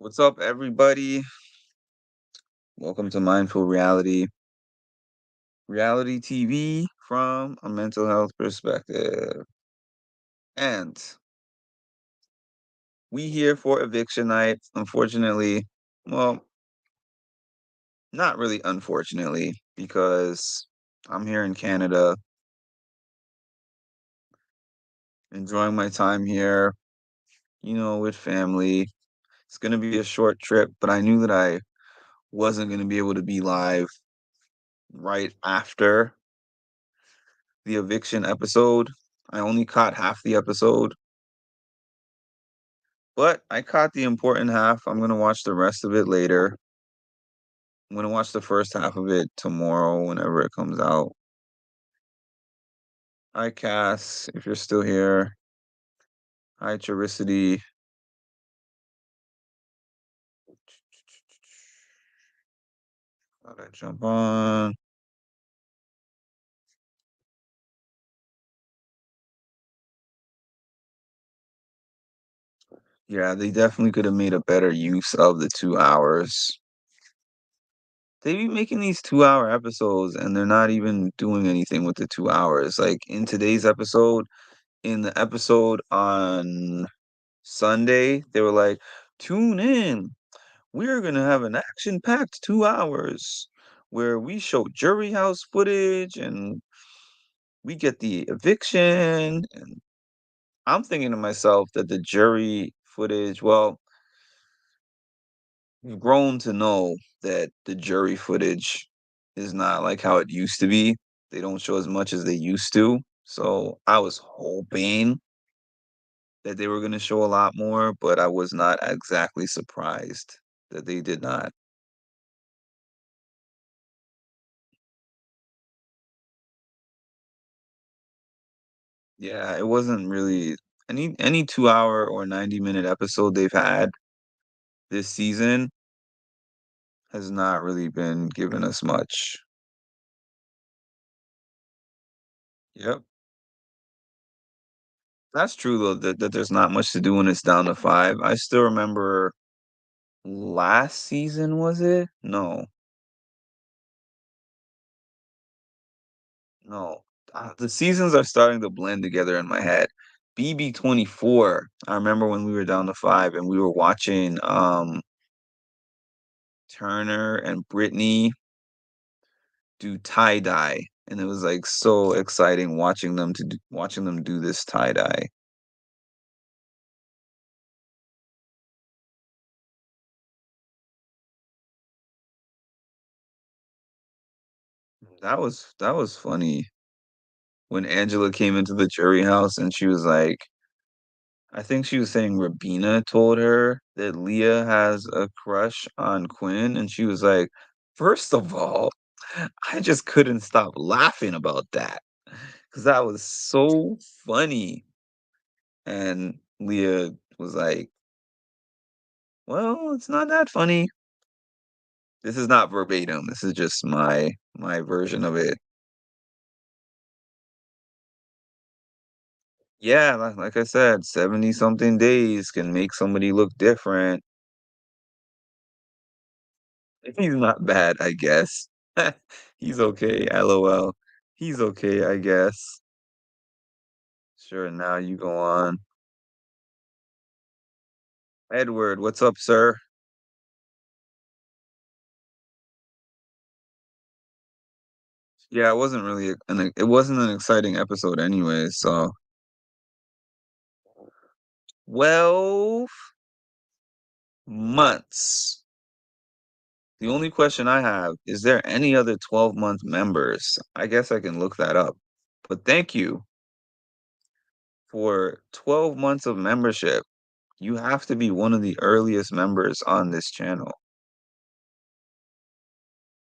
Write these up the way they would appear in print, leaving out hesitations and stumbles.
What's up, everybody? Welcome to Mindful Reality TV from a mental health perspective. And we here for eviction night. Unfortunately, well, not really unfortunately, because I'm here in Canada, enjoying my time here, with family. It's going to be a short trip, but I knew that I wasn't going to be able to be live right after the eviction episode. I only caught half the episode, but I caught the important half. I'm gonna watch the rest of it later. I'm gonna watch the first half of it tomorrow whenever it comes out. Hi, Cass, if you're still here. Hi, Charicity. Gotta jump on. Yeah, they definitely could have made a better use of the 2 hours. They be making these 2 hour episodes and they're not even doing anything with the 2 hours. Like in today's episode, in the episode on Sunday, they were like, tune in. We're going to have an action packed 2 hours where we show jury house footage and we get the eviction. And I'm thinking to myself that the jury footage, well, we've grown to know that the jury footage is not like how it used to be. They don't show as much as they used to. So I was hoping that they were going to show a lot more, but I was not exactly surprised that they did not. Yeah, it wasn't really any 2 hour or 90-minute episode they've had this season has not really been giving us much. Yep. That's true though, that there's not much to do when it's down to 5. I still remember last season, was it? No, no. The seasons are starting to blend together in my head. BB24, I remember when we were down to 5 and we were watching Turner and Brittany do tie-dye, and it was, like, so exciting watching them do this tie-dye. That was funny when Angela came into the jury house and she was like, I think she was saying Rabina told her that Leah has a crush on Quinn, and she was like, "First of all, I just couldn't stop laughing about that because that was so funny." And Leah was like, "Well, it's not that funny." This is not verbatim, this is just my version of it. Yeah, like I said, 70 something days can make somebody look different. He's not bad, I guess. He's okay, LOL. He's okay, I guess. Sure, now you go on. Edward, what's up, sir? Yeah, it wasn't an exciting episode anyway, so 12 months. The only question I have, is there any other 12-month members? I guess I can look that up. But thank you for 12 months of membership. You have to be one of the earliest members on this channel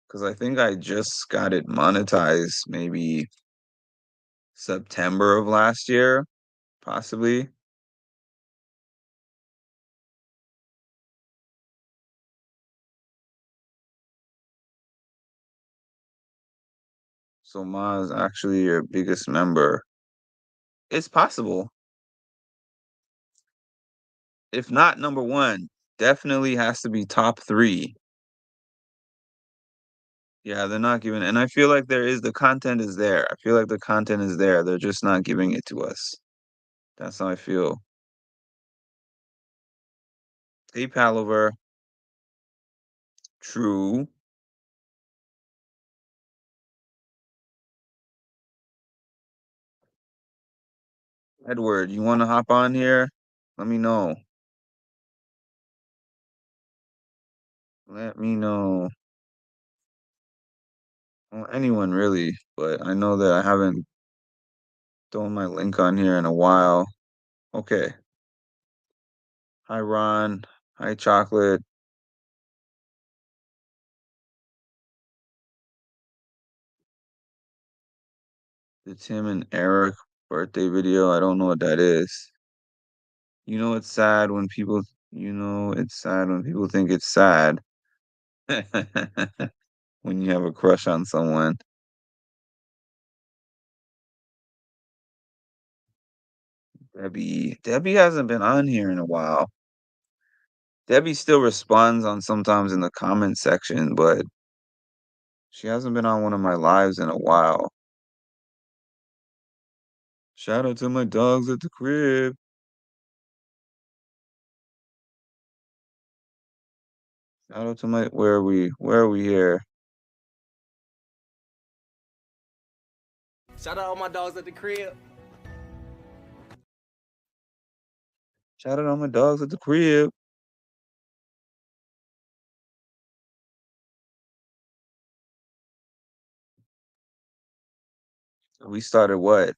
because I think I just got it monetized maybe September of last year, possibly. So Ma is actually your biggest member. It's possible. If not number one, Definitely has to be top 3. Yeah, they're not giving, and I feel like the content is there. I feel like the content is there, they're just not giving it to us. That's how I feel. Hey, Palaver. True. Edward, you wanna hop on here? Let me know. Let me know. Well, anyone really, but I know that I haven't thrown my link on here in a while. Okay. Hi, Ron. Hi, Chocolate. The Tim and Eric birthday video. I don't know what that is. You know it's sad when people it's sad when people think it's sad. When you have a crush on someone. Debbie hasn't been on here in a while. Debbie still responds on sometimes in the comment section, but she hasn't been on one of my lives in a while. Shout out to my dogs at the crib. Shout out to my where are we here? Shout out all my dogs at the crib. Shout out all my dogs at the crib. We started what?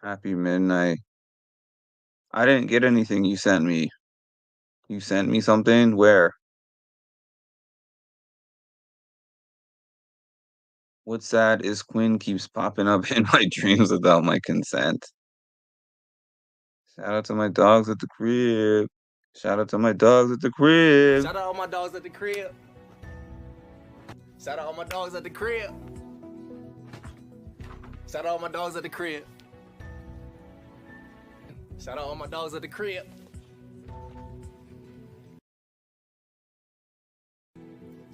Happy midnight. I didn't get anything you sent me. You sent me something? Where? What's sad is Quinn keeps popping up in my dreams without my consent. Shout out to my dogs at the crib. Shout out to my dogs at the crib. Shout out all my dogs at the crib. Shout out all my dogs at the crib. Shout out all my dogs at the crib. Shout out all my dogs at the crib.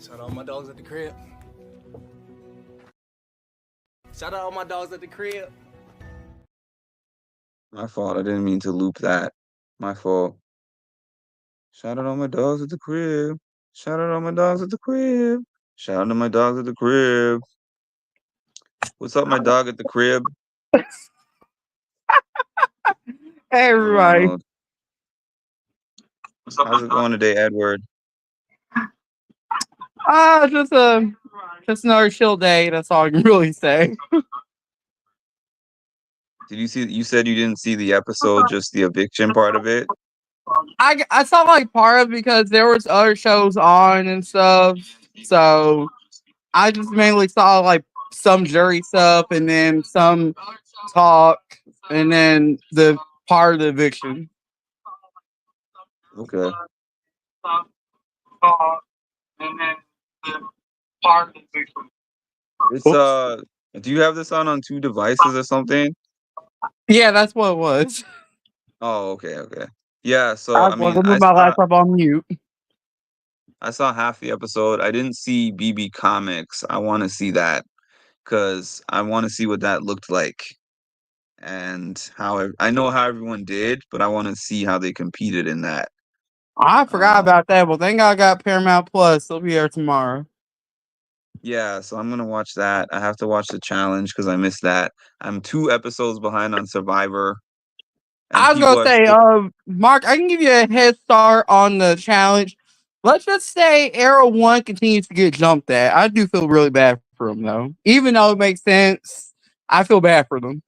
Shout out all my dogs at the crib. Shout out all my dogs at the crib. My fault. I didn't mean to loop that. My fault. Shout out all my dogs at the crib. Shout out all my dogs at the crib. Shout out to my dogs at the crib. What's up, my dog at the crib? Hey I don't everybody. know. How's it going today, Edward? Just another chill day. That's all I can really say. Did you see? You said you didn't see the episode, just the eviction part of it. I saw like part of it because there was other shows on and stuff. So I just mainly saw like some jury stuff and then some talk and then the part of the eviction. Okay. It's Oops. Do you have this on 2 devices or something? Yeah, that's what it was. Oh, okay. Yeah, so I I was mean, put my laptop on mute. I saw half the episode. I didn't see BB Comics. I want to see that because I want to see what that looked like and I know how everyone did, but I want to see how they competed in that. I forgot Uh, about that. Well, thank God I got Paramount Plus. They'll be here tomorrow. yeah, so I'm gonna watch that. I have to watch the challenge because I missed that. I'm 2 episodes behind on Survivor, and I was people gonna are say, still. Mark, I can give you a head start on the challenge. Let's just say Arrow One continues to get jumped at. I do feel really bad for him though, even though it makes sense. I feel bad for them.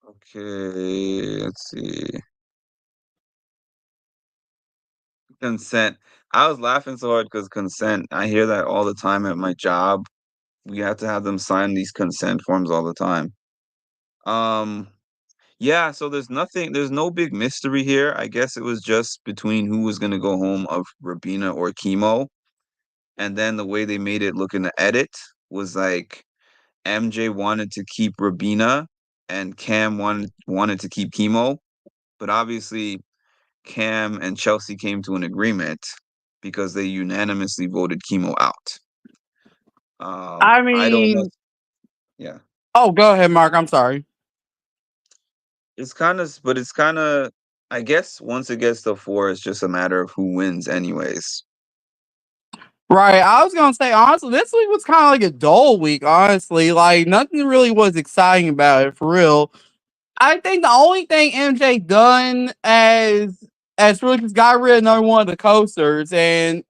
Okay, let's see. Consent. I was laughing so hard because consent. I hear that all the time at my job. We have to have them sign these consent forms all the time. Um, yeah, so there's no big mystery here. I guess it was just between who was gonna go home of Rabina or Chemo. And then the way they made it look in the edit was like MJ wanted to keep Rabina and Cam wanted to keep Chemo, but obviously Cam and Chelsea came to an agreement because they unanimously voted Chemo out. I I don't know. mean, Yeah, oh, go ahead, Mark. I'm sorry. but it's kind of. I guess once it gets to four, it's just a matter of who wins, anyways. Right. I was gonna say honestly, this week was kind of like a dull week. Honestly, like nothing really was exciting about it for real. I think the only thing MJ done as really just got rid of another one of the coasters, and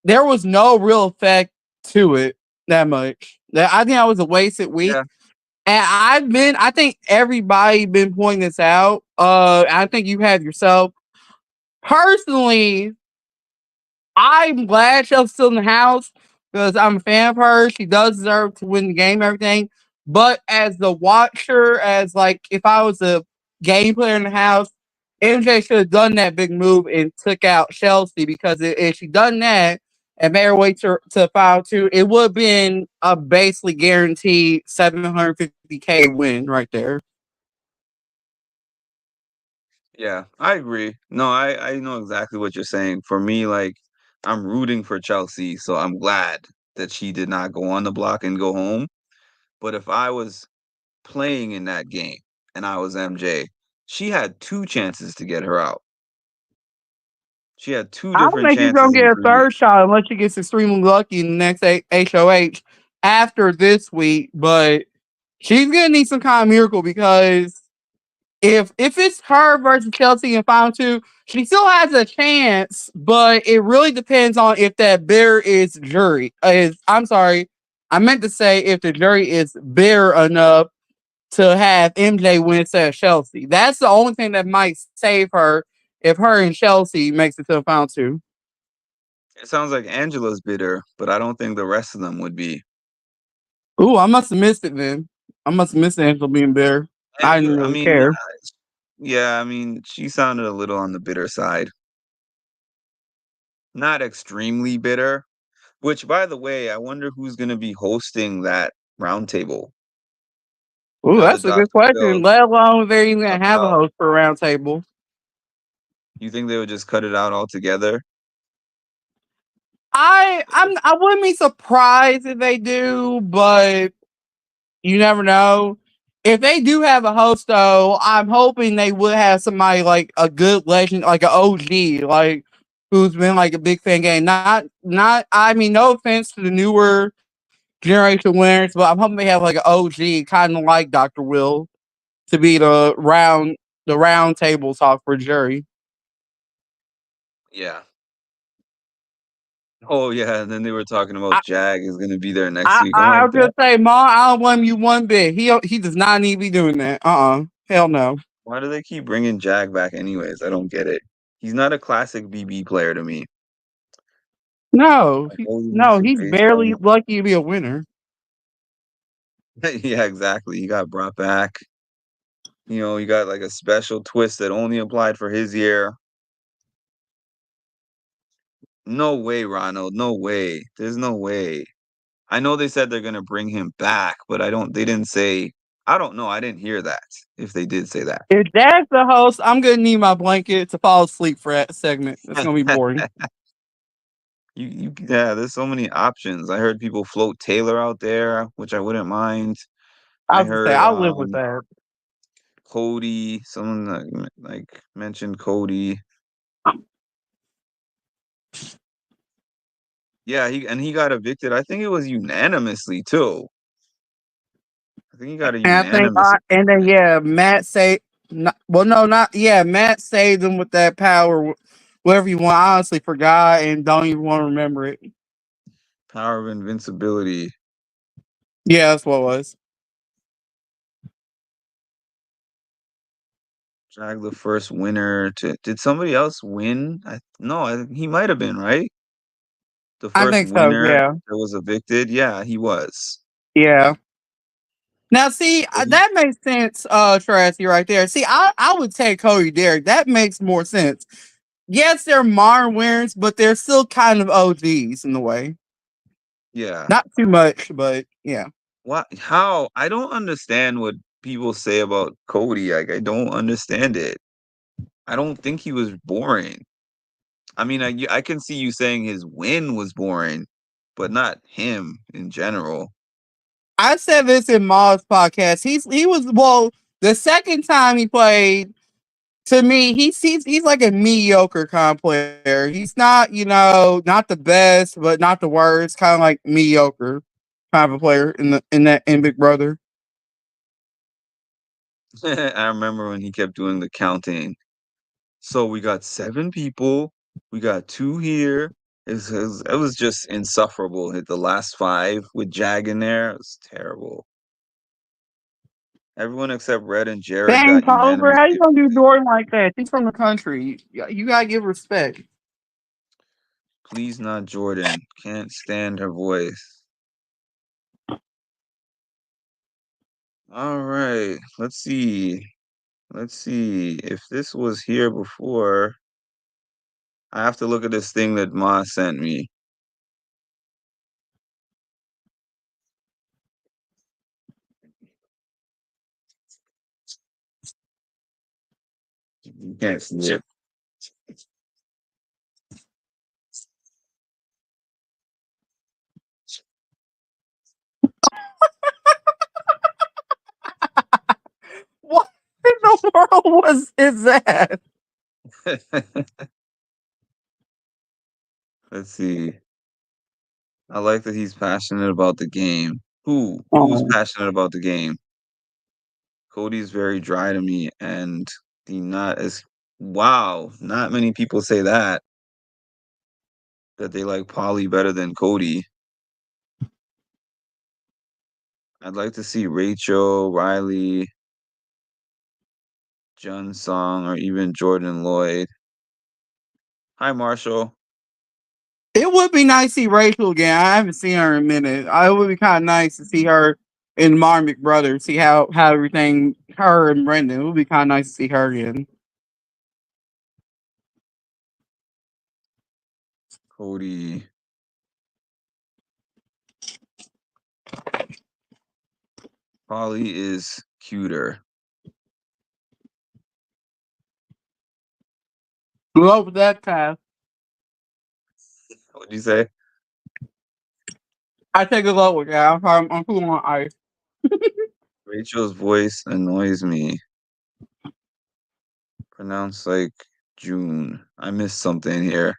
there was no real effect to it that much. I think that was a wasted week. Yeah, And I think everybody been pointing this out. I think you have yourself. Personally, I'm glad Chelsea's still in the house because I'm a fan of her. She does deserve to win the game, everything. But as the watcher, as like if I was a game player in the house, MJ should have done that big move and took out Chelsea because if she done that and made her way to 5-2, it would have been a basically guaranteed 750K win right there. yeah, I agree. No, I know exactly what you're saying. For me, like I'm rooting for Chelsea, so I'm glad that she did not go on the block and go home. But if I was playing in that game and I was MJ, she had two chances to get her out. She had two I don't different think she's gonna chances get in a 3 weeks. third shot unless she gets extremely lucky in the next HOH after this week. But she's gonna need some kind of miracle because if it's her versus Chelsea in final two, she still has a chance. But it really depends on if that bear is jury. I'm sorry, I meant to say if the jury is bitter enough to have MJ win instead of Chelsea. That's the only thing that might save her if her and Chelsea makes it to the final two. It sounds like Angela's bitter, but I don't think the rest of them would be. Ooh, I must have missed it then. I must have missed Angela being bitter. I didn't Angela, I really mean, care. yeah, I mean, she sounded a little on the bitter side. Not extremely bitter, which by the way, I wonder who's going to be hosting that roundtable. Ooh, Does that's a good Dr. question. Phil Let alone if they're even gonna drop have a out? host for a round table. You think they would just cut it out altogether? I wouldn't be surprised if they do, but you never know. If they do have a host though, I'm hoping they would have somebody like a good legend, like an OG, like who's been like a big fan game. Not I mean, no offense to the newer generation winners, but I'm hoping they have like an OG, kind of like Dr. Will, to be the round table talk for jury. Yeah. Oh yeah, and then they were talking about I Jag is going to be there next I week. I'm I'll like, just say, Ma, I don't blame you one bit. He does not need to be doing that. Hell no. why do they keep bringing Jag back anyways? I don't get it. He's not a classic BB player to me. No, Like, oh, he no, used to he's face barely them. lucky to be a winner. Yeah, exactly. He got brought back. You got like a special twist that only applied for his year. No way, Ronald. No way. There's no way. I know they said they're gonna bring him back, but they didn't say. I don't know. I didn't hear that. If they did say that. If that's the host, I'm gonna need my blanket to fall asleep for that segment. It's gonna be boring. Yeah, there's so many options. I heard people float Taylor out there, which I wouldn't mind. I I was gonna say heard I'll live with that. Cody, someone like mentioned Cody. Yeah, he got evicted. I think it was unanimously too. I think he got a And I think, unanimous and then eviction. yeah, Matt say, not, well, no, not yeah, Matt saved him with that power, whatever you want. I honestly forgot and don't even want to remember it. Power of invincibility. Yeah, that's what it was. Jag the first winner to did somebody else win? No, he might have been, right? The I first think so. winner Yeah, that was evicted. Yeah, he was. yeah. Now, see, So he that makes sense, Tracy, right there. See, I would take Cody Derrick. That makes more sense. Yes, they're modern winners, but they're still kind of OGs in a way. yeah. Not too much, but yeah. What how I don't understand what people say about Cody. Like I don't understand it. I don't think he was boring. I mean, I can see you saying his win was boring, but not him in general. I said this in Ma's podcast. He was well the second time he played. To me, he's like a mediocre kind of player. He's not, not the best, but not the worst. Kind of like mediocre kind of a player in Big Brother. I remember when he kept doing the counting. So we got 7 people. We got 2 here. It was just insufferable. Hit the last 5 with Jag in there. It was terrible. Everyone except Red and Jared Dang, got Culver, unanimous how you gifts gonna do today. Jordan like that? He's from the country. You gotta give respect. Please not Jordan. Can't stand her voice. All right. Let's see. Let's see. If this was here before, I have to look at this thing that Ma sent me. You can't see it. What in the world was is that? Let's see. I like that he's passionate about the game. Who's Oh. passionate about the game? Cody's very dry to me, and the not as wow. Not many people say that they like Polly better than Cody. I'd like to see Rachel, Riley, Jun Song, or even Jordan Lloyd. Hi, Marshall. It would be nice to see Rachel again. I haven't seen her in a minute. It would be kind of nice to see her in Marmot Brothers. See how everything her and Brendan. It would be kind of nice to see her again. Cody. Polly is cuter. Love that cast. What'd you say? I take a look with that. I'm cool on ice. Rachel's voice annoys me. Pronounced like June. I missed something here.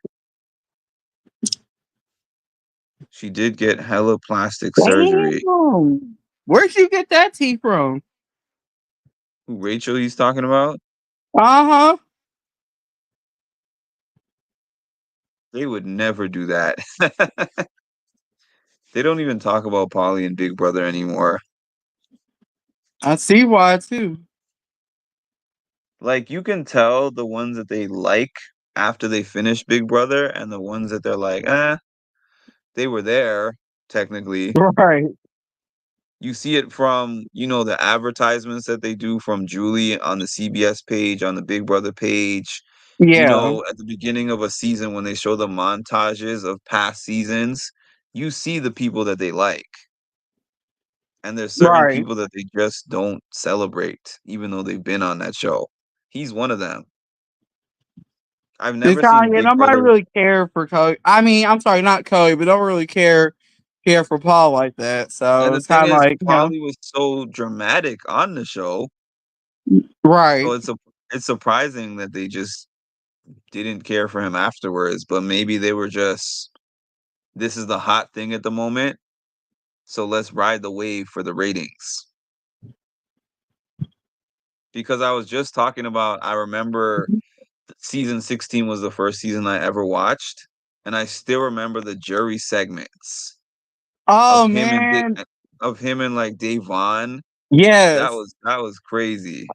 She did get hella plastic surgery. Damn. Where'd you get that tea from? Who, Rachel he's talking about? Uh huh. They would never do that. They don't even talk about Polly and Big Brother anymore. I see why too. Like you can tell the ones that they like after they finish Big Brother and the ones that they're like, they were there technically. Right. You see it from, the advertisements that they do from Julie on the CBS page, on the Big Brother page. Yeah. At the beginning of a season when they show the montages of past seasons, you see the people that they like. And there's certain Right. people that they just don't celebrate, even though they've been on that show. He's one of them. I've It's never kind seen of, yeah, Big nobody Brother. really care for Cody. I mean, I'm sorry, not Cody, but don't really care for Paul like that. So And the it's thing kind of is, like, Polly was so dramatic on the show. So right. it's surprising that they just didn't care for him afterwards, but maybe they were just, this is the hot thing at the moment, so let's ride the wave for the ratings. Because I was just talking about, I remember season 16 was the first season I ever watched, and I still remember the jury segments of Oh him and man, like Dave Vaughn. That yes. was that was crazy.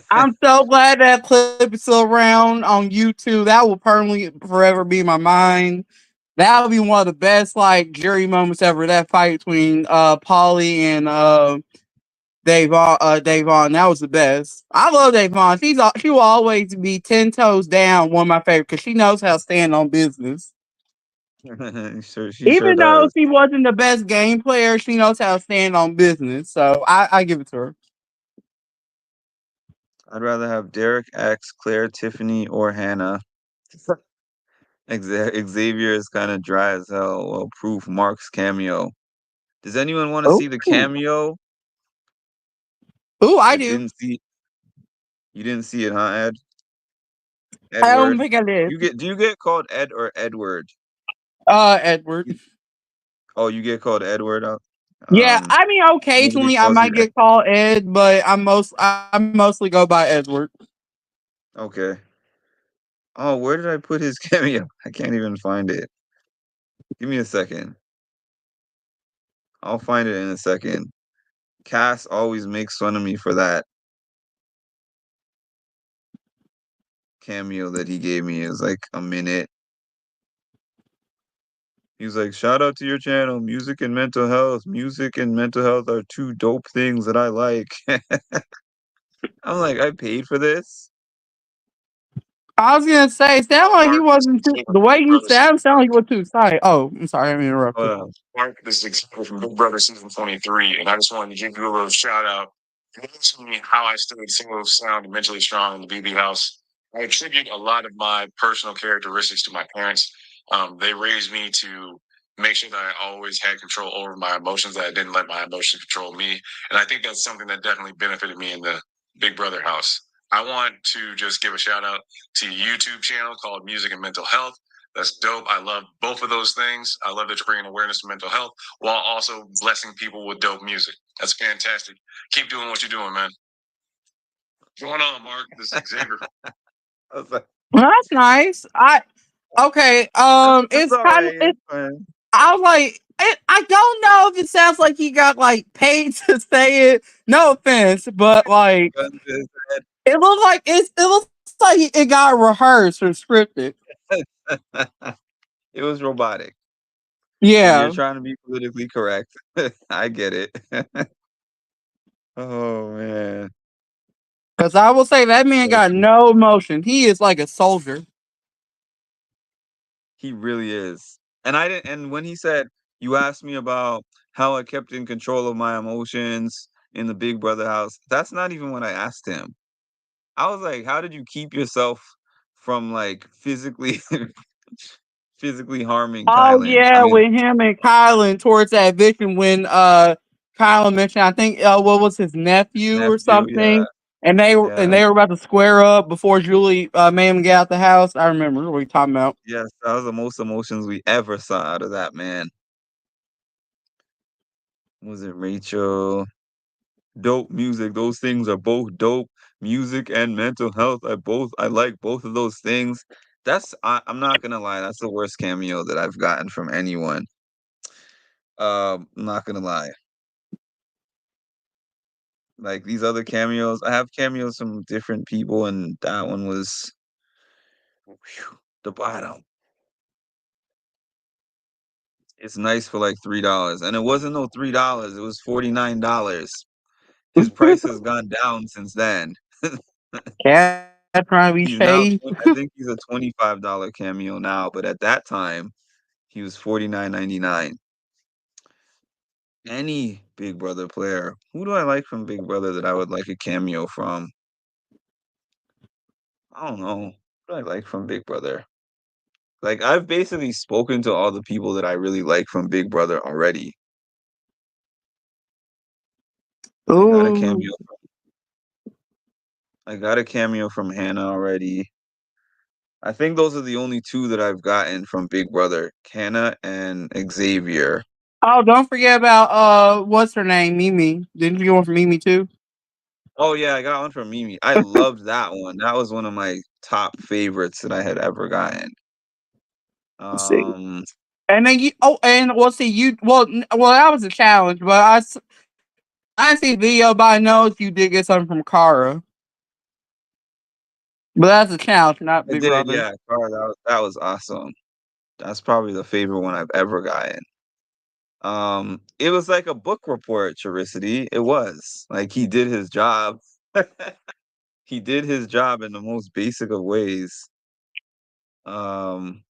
I'm so glad that clip is still around on YouTube. That will permanently forever be in my mind. That would be one of the best like jury moments ever. That fight between Paulie and Dave Vaughn. That was the best. I love Dave Vaughn. She will always be 10 toes down. One of my favorite because she knows how to stand on business. She sure Even though does. she wasn't the best game player, she knows how to stand on business. So I give it to her. I'd rather have Derek X, Claire, Tiffany, or Hannah. Xavier is kind of dry as hell. Well, proof Mark's cameo. Does anyone want to Oh, see the cameo? ooh, I That do. didn't see You didn't see it, huh, Ed? I don't Edward. think I did. Do you get called Ed or Edward? Edward. You, oh, you get called Edward. Yeah, Um, I mean, Nobody occasionally I calls you might Ed. get called Ed, but I mostly go by Edward. Okay. Oh, where did I put his cameo? I can't even find it. Give me a second. I'll find it in a second. Cass always makes fun of me for that cameo that he gave me. It was like a minute. He was like, shout out to your channel, music and mental health. Music and mental health are two dope things that I like. I'm like, I paid for this. I was gonna say, it sounded like he Mark, this wasn't is too, Xavier the from way Big you Brother season sound like you were 23. too excited. Oh, I'm sorry, I Hold interrupted. on. Mark, this is Xavier from Big Brother season 23, and I just wanted to give you a little shout out. You asked me how I stayed single, sound, and mentally strong in the BB house. I attribute a lot of my personal characteristics to my parents. They raised me to make sure that I always had control over my emotions, that I didn't let my emotions control me. And I think that's something that definitely benefited me in the Big Brother house. I want to just give a shout out to a YouTube channel called Music and Mental Health. That's dope. I love both of those things. I love that you're bringing awareness to mental health while also blessing people with dope music. That's fantastic. Keep doing what you're doing, man. What's going on, Mark? This is Xavier. I was like, Well, that's nice. Okay. it's It's all kind of right. it. It's fine. I was like, I don't know if it sounds like he got like paid to say it. No offense, but like Gun to his it looked like it looks like it got rehearsed or scripted. head. It was robotic. You're Yeah, trying to be politically correct. I get it. Oh man, because I will say that man like got no emotion. He is like a soldier. he really is. And I didn't. And when he said, "You asked me about how I kept in control of my emotions in the Big Brother house," that's not even what I asked him. I was like, "How did you keep yourself from like physically harming Oh Kylan?" I yeah, mean, with him and Kylan towards that eviction when Kylan mentioned I think what was his his nephew or nephew, yeah, something, and yeah, they were about to square up before Julie made him get out the house. I remember what you talking about. yes, that was the most emotions we ever saw out of that man. Was it Rachel? Dope music. Those things are both dope. Music and mental health. I like both of those things. I'm not gonna lie, that's the worst cameo that I've gotten from anyone. I'm not gonna lie. Like these other cameos, I have cameos from different people, and that one was whew, the bottom. It's nice for like $3. And it wasn't no $3, it was $49. His price has gone down since then. Cat trying to be shady. I think he's a $25 cameo now, but at that time, he was 49.99. Any Big Brother player. Who do I like from Big Brother that I would like a cameo from? I don't know. Who do I like from Big Brother? Like I've basically spoken to all the people that I really like from Big Brother already. I got a Ooh. cameo. I got a cameo from Hannah already. I think those are the only two that I've gotten from Big Brother, Hannah and Xavier. Oh, don't forget about what's her name, Mimi. Didn't you get one from Mimi too? Oh yeah, I got one from Mimi. I loved that one. That was one of my top favorites that I had ever gotten. Let's see. Um, And then and we'll see you. Well, that was a challenge, but I see the video, but I know you did get something from Kara. But that's a challenge, not I Big did, Brother. yeah. Carl, that was awesome. That's probably the favorite one I've ever gotten. It was like a book report, Charicity. It was like he did his job. He did his job in the most basic of ways. Um,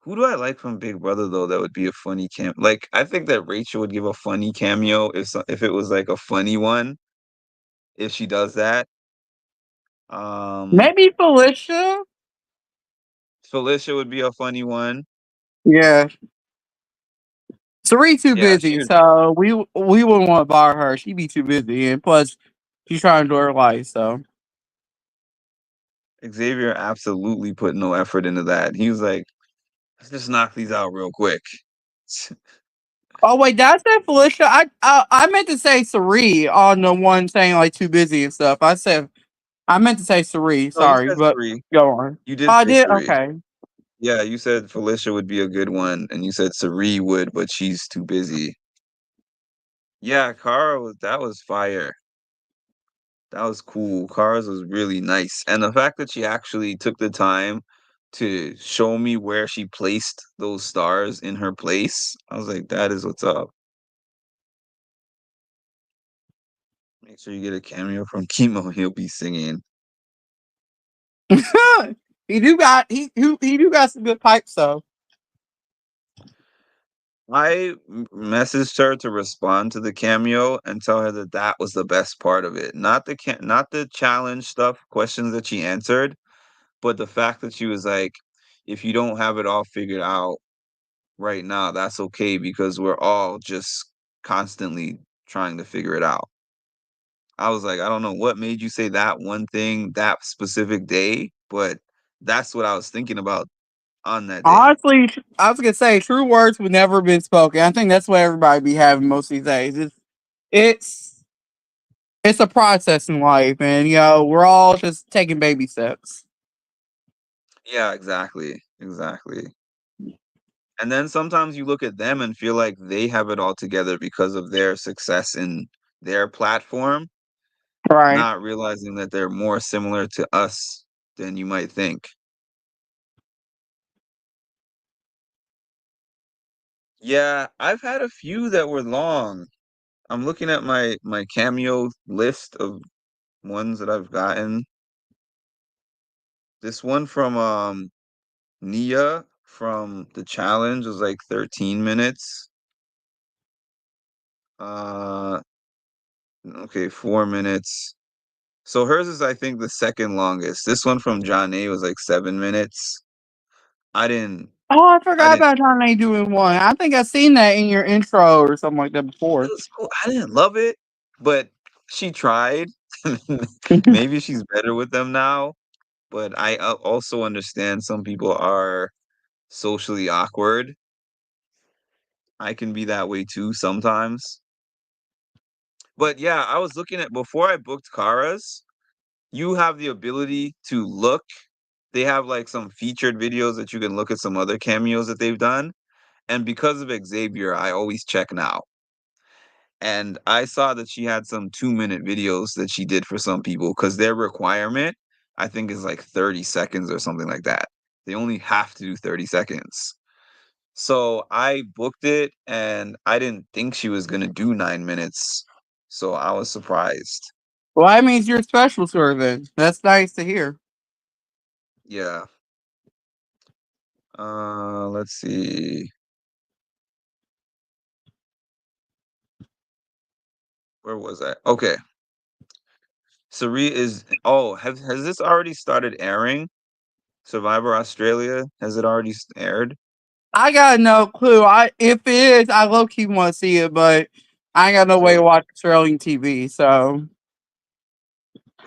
who do I like from Big Brother though? That would be a funny Like I think that Rachel would give a funny cameo if it was like a funny one. If she does that, Um, Maybe Felicia. Felicia would be a funny one. Yeah, Sari too Yeah, she busy, so we wouldn't want to bother her. She'd be too busy, and plus she's trying to do her life. So, Xavier absolutely put no effort into that. He was like, let's just knock these out real quick. oh wait, did I say Felicia? I meant to say Sari on the one saying like too busy and stuff. I meant to say Sari. No, you Sorry, said but three. go on. You did Oh, I say did. three. Okay. Yeah, you said Felicia would be a good one, and you said Sari would, but she's too busy. Yeah, Kara was that was fire. That was cool. Kara's was really nice. And the fact that she actually took the time to show me where she placed those stars in her place, I was like, that is what's up. Make sure you get a cameo from Chemo. He'll be singing. He do got some good pipes though. I messaged her to respond to the cameo and tell her that that was the best part of it. Not the challenge stuff, questions that she answered, but the fact that she was like, if you don't have it all figured out right now, that's okay because we're all just constantly trying to figure it out. I was like, I don't know what made you say that one thing that specific day, but that's what I was thinking about on that day. Honestly, I was gonna say true words would never been spoken. I think that's what everybody be having most of these days. It's it's a process in life, and we're all just taking baby steps. Yeah, exactly. Exactly. And then sometimes you look at them and feel like they have it all together because of their success in their platform, Right. not realizing that they're more similar to us than you might think. Yeah, I've had a few that were long. I'm looking at my cameo list of ones that I've gotten. This one from Nia from the challenge was like 13 minutes. Uh okay, 4 minutes. So hers is I think the second longest. This one from John A was like 7 minutes. I didn't Oh, I I forgot didn't about John A doing one. I think I seen that in your intro or something like that it before. was cool. I didn't love it, but she tried. Maybe she's better with them now, but I also understand some people are socially awkward. I can be that way too sometimes. But yeah, I was looking at before I booked Kara's, you have the ability to look. They have like some featured videos that you can look at some other cameos that they've done. And because of Xavier, I always check now. And I saw that she had some 2 minute videos that she did for some people because their requirement, I think, is like 30 seconds or something like that. They only have to do 30 seconds. So I booked it and I didn't think she was going to do 9 minutes. So I was surprised. Well, that means you're special to her then. That's nice to hear. Yeah. Let's see. Where was I? Okay. Sari is has this already started airing? Survivor Australia? Has it already aired? I got no clue. I if it is, I low key want to see it, but I ain't got no way to So watch Australian TV. So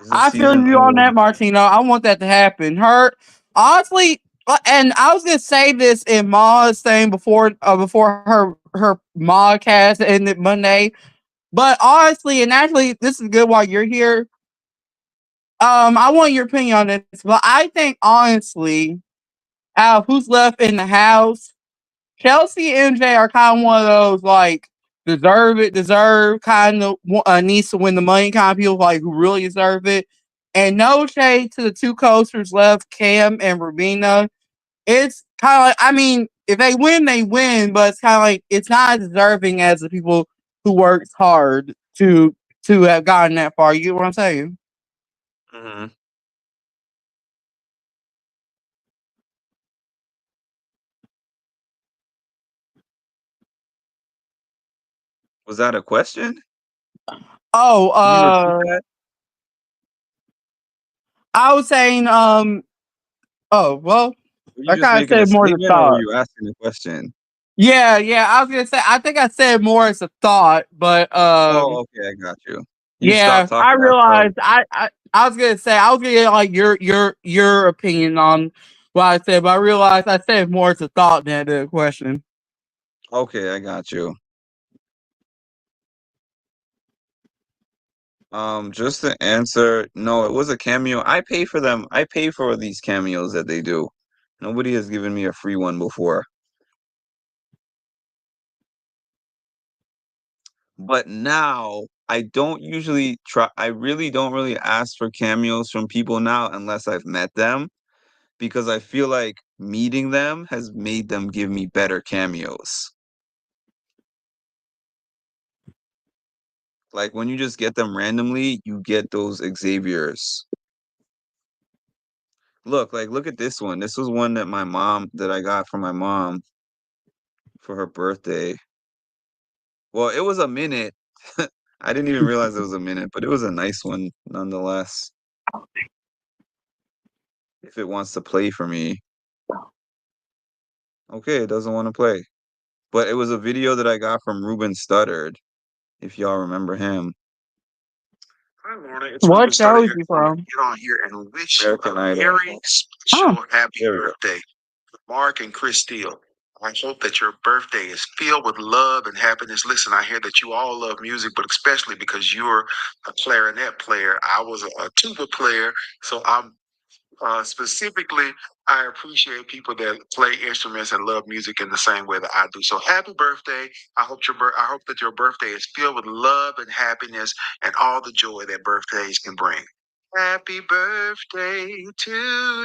is this I feel season you on oh that, Martino. I want that to happen. Her honestly, and I was gonna say this in Ma's thing before her Ma cast ended Monday. But honestly, and actually, this is good while you're here. I want your opinion on this, but I think honestly, out of who's left in the house, Chelsea and MJ are kind of one of those like deserve kind of needs to win the money kind of people like who really deserve it. And no shade to the two coasters left, Cam and Rabina. It's kind of like I mean, if they win, they win, but it's kind of like it's not as deserving as the people who worked hard to have gotten that far. You get what I'm saying? mhm. Was that a question? Oh, Can you repeat that? I was saying, oh well, Were you I just kind of making a said more as a statement or were thought. you asking a question? Yeah, yeah. I was gonna say. I think I said more as a thought, but Oh, okay, I got you. You stopped yeah. I talking after realized. I was gonna say. I was gonna get like your opinion on what I said, but I realized I said more as a thought than a question. okay, I got you. Just to answer, no, it was a cameo. I pay for them. I pay for these cameos that they do. Nobody has given me a free one before. But now I don't usually try. I really don't really ask for cameos from people now unless I've met them because I feel like meeting them has made them give me better cameos. Like when you just get them randomly, you get those Xaviers. Look at this one. This was one that I got from my mom for her birthday. Well, it was a minute. I didn't even realize it was a minute, but it was a nice one nonetheless. If it wants to play for me. Okay, it doesn't want to play. But it was a video that I got from Ruben Studdard, if y'all remember him. Hi, Lorna. It's Ruben What Studdard show is here. he I want to from? get on here and wish you American a Idol. very Oh, special happy There we go. birthday, Mark and Chris Steele. I hope that your birthday is filled with love and happiness. Listen, I hear that you all love music, but especially because you're a clarinet player. I was a tuba player, so I'm specifically, I appreciate people that play instruments and love music in the same way that I do. So happy birthday! I hope that your birthday is filled with love and happiness and all the joy that birthdays can bring. Happy birthday to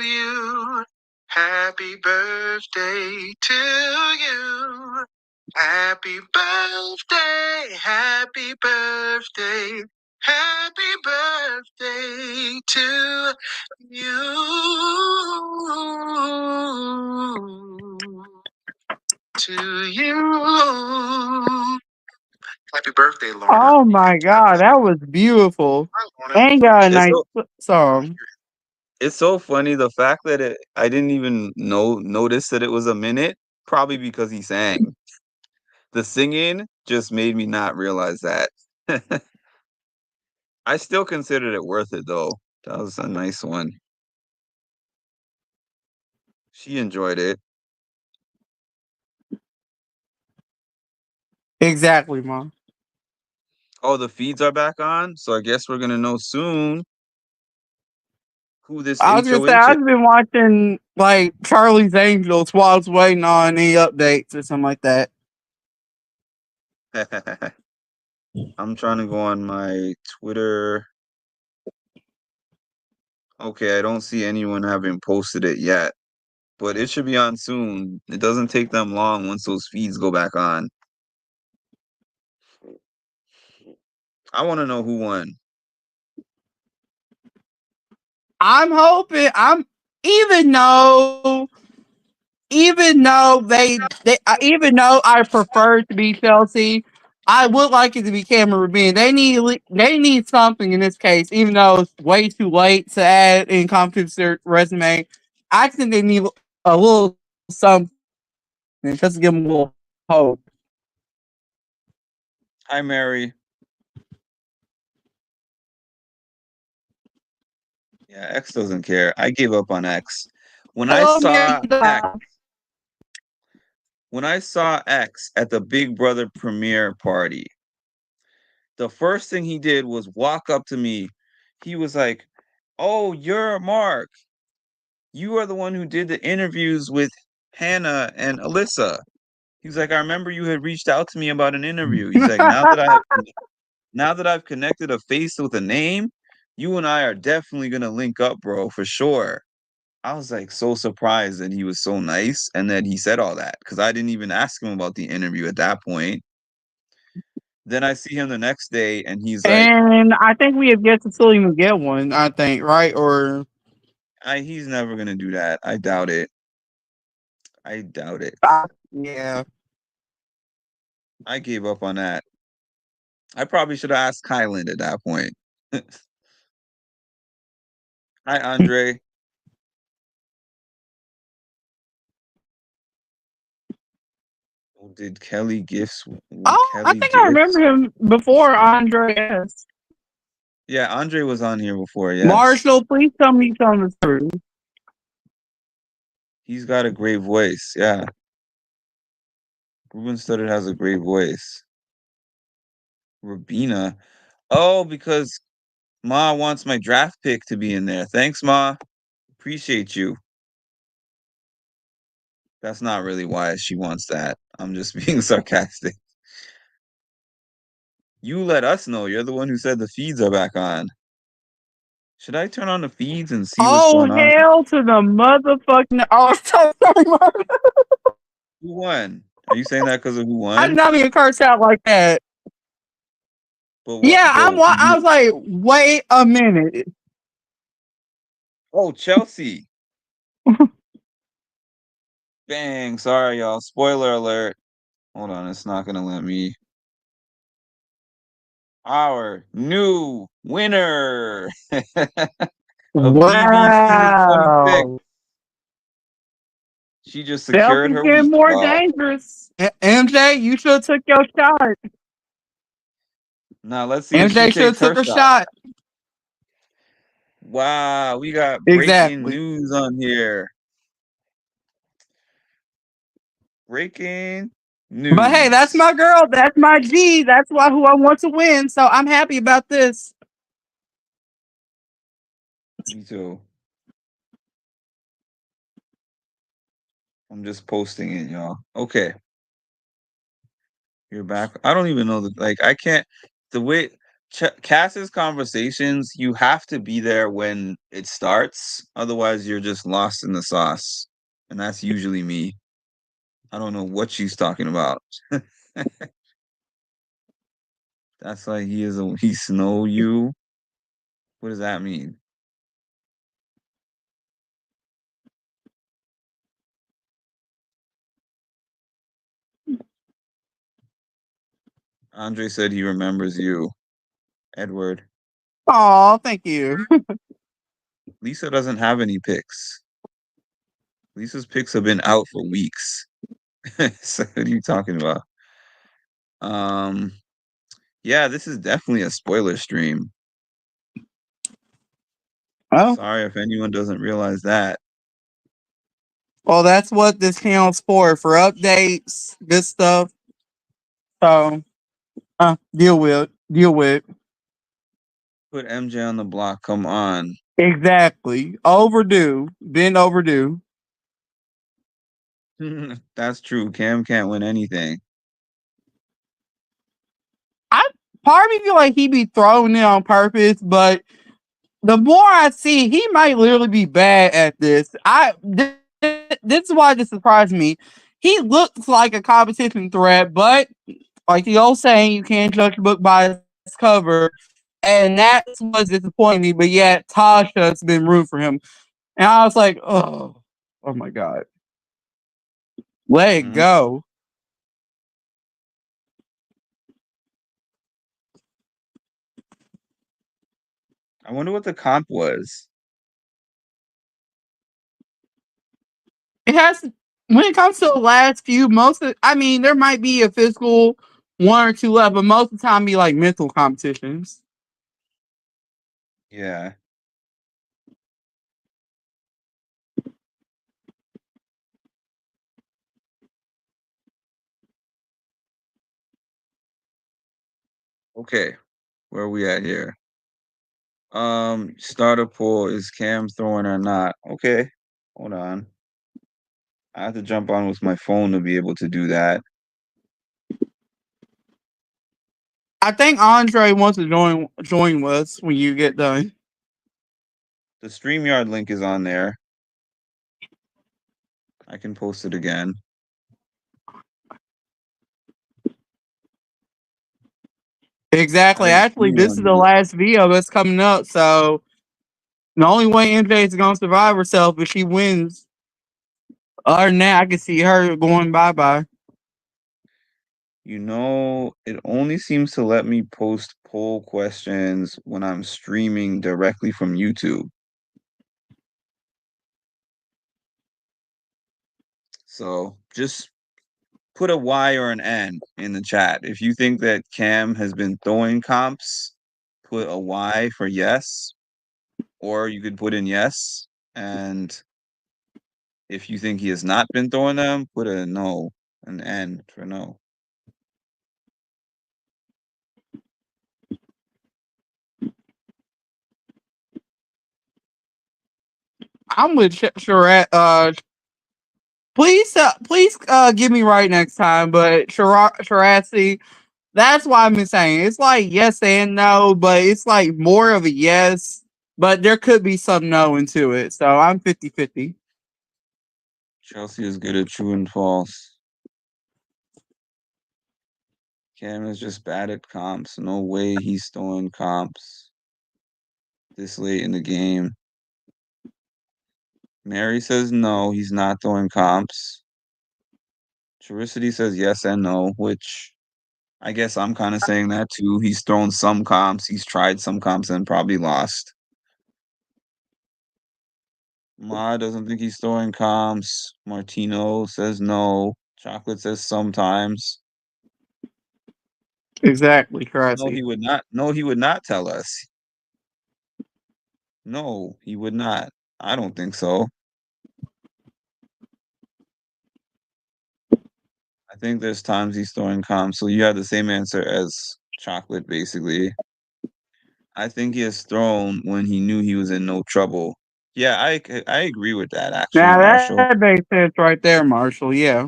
you. Happy birthday to you. Happy birthday, happy birthday, happy birthday to you. To you. Happy birthday, Lorna. oh my God, that was beautiful. Hi, Lorna. And got a It's nice so song. it's so funny the fact that I didn't even notice that it was a minute, probably because he sang. The singing just made me not realize that. I still considered it worth it though. That was a nice one. She enjoyed it. Exactly, mom. Oh, the feeds are back on, so I guess we're gonna know soon who this I was gonna say HOH is. I've been watching like Charlie's Angels while I was waiting on any updates or something like that. I'm trying to go on my Twitter. Okay, I don't see anyone having posted it yet, but it should be on soon. It doesn't take them long once those feeds go back on. I want to know who won. I'm hoping I'm even though even though I prefer it to be Chelsea, I would like it to be Cameron Rubin. They need something in this case, even though it's way too late to add in competition to their resume. I think they need a little something just to give them a little hope. Hi, Mary. Yeah, X doesn't care. I gave up on X. When I Hello, saw X, Miranda. when I saw X at the Big Brother premiere party, the first thing he did was walk up to me. He was like, "Oh, you're Mark. You are the one who did the interviews with Hannah and Alyssa." He's like, "I remember you had reached out to me about an interview." He's like, now that I've connected a face with a name, you and I are definitely gonna link up, bro, for sure." I was like so surprised that he was so nice and that he said all that because I didn't even ask him about the interview at that point. Then I see him the next day and he's like, And I think we have yet to still even get one, I think, right? Or he's never gonna do that. I doubt it. I doubt it. yeah. I gave up on that. I probably should have asked Kylan at that point. Hi, Andre. Did Kelly gifts? Will Oh, I Kelly think I remember gifts? him before Andreas. Yeah, Andre was on here before. Yes, Marshall, please tell me telling the truth. he's got a great voice. Yeah, Ruben Studdard has a great voice. Rabina. Oh, because Ma wants my draft pick to be in there. Thanks, Ma. Appreciate you. That's not really why she wants that. I'm just being sarcastic. You let us know. You're the one who said the feeds are back on. Should I turn on the feeds and see what's Oh, going on? hell to the motherfucking. Oh, sorry, Marshall. Who won? Are you saying that because of who I did won? not mean to curse out like that. But what? Yeah, But I was like, wait a minute. oh, Chelsea. Bang. Sorry, y'all. Spoiler alert. Hold on. It's not gonna let me. Our new winner of BB season 26. Wow. She just Self secured is her getting week, more y'all. dangerous. MJ, you should have took your shot. Now let's see if she MJ should have takes took her her shot. shot. Wow, we got breaking Exactly. news on here. Breaking But hey, that's news. my girl. That's my G. That's why who I want to win. So I'm happy about this. Me too. I'm just posting it, y'all. Okay, you're back. I don't even know like I can't the way Cass's conversations, you have to be there when it starts. Otherwise, you're just lost in the sauce. And that's usually me. I don't know what she's talking about. That's like he snow you. What does that mean? Andre said he remembers you, Edward. Oh, thank you. Lisa doesn't have any picks. Lisa's picks have been out for weeks. So what are you talking about? Um, yeah, this is definitely a spoiler stream. Oh, Sorry if anyone doesn't realize that. well, that's what this channel's for updates, good stuff. So, deal with, deal with. Put MJ on the block. Come on. Exactly. Overdue. Been overdue. That's true. Cam can't win anything. I part of me feel like he be throwing it on purpose, but the more I see, he might literally be bad at this. This is why this surprised me. He looks like a competition threat, but like the old saying, you can't judge a book by its cover, and that's what's disappointing me. But yet Tasha's been rooting for him, and I was like, oh my god, let it Mhm. go. I wonder what the comp was. It has when it comes to the last few, I mean, there might be a physical one or two left, but most of the time be like mental competitions. Yeah. Okay. Where are we at here? Starter pool, is Cam throwing or not? Okay. Hold on. I have to jump on with my phone to be able to do that. I think Andre wants to join us when you get done. The StreamYard link is on there. I can post it again. I Exactly. didn't Actually, see this is one the yet. last video that's coming up, so the only way MJ is gonna survive herself if she wins. Other than that, I can see her going bye bye. You know, it only seems to let me post poll questions when I'm streaming directly from YouTube. So just put a Y or an N in the chat. If you think that Cam has been throwing comps, put a Y for yes, or you could put in yes. And if you think he has not been throwing them, put a no, an N for no. I'm with Sherette. Please, give me right next time. But Shirasi, that's why I've been saying it's like yes and no, but it's like more of a yes, but there could be some no into it. So I'm 50-50. Chelsea is good at true and false. Cam is just bad at comps. No way he's throwing comps this late in the game. Mary says no, he's not throwing comps. Charicity says yes and no, which I guess I'm kind of saying that too. He's thrown some comps, he's tried some comps and probably lost. Ma doesn't think he's throwing comps. Martino says no. Chocolate says sometimes. Exactly, No, he Shirasi. would not. No, he would not tell us. No, he would not. I don't think so. I think there's times he's throwing comps. So you have the same answer as Chocolate, basically. I think he has thrown when he knew he was in no trouble. Yeah, I agree with that actually, Now Marshall. that makes sense right there, Marshall. Yeah.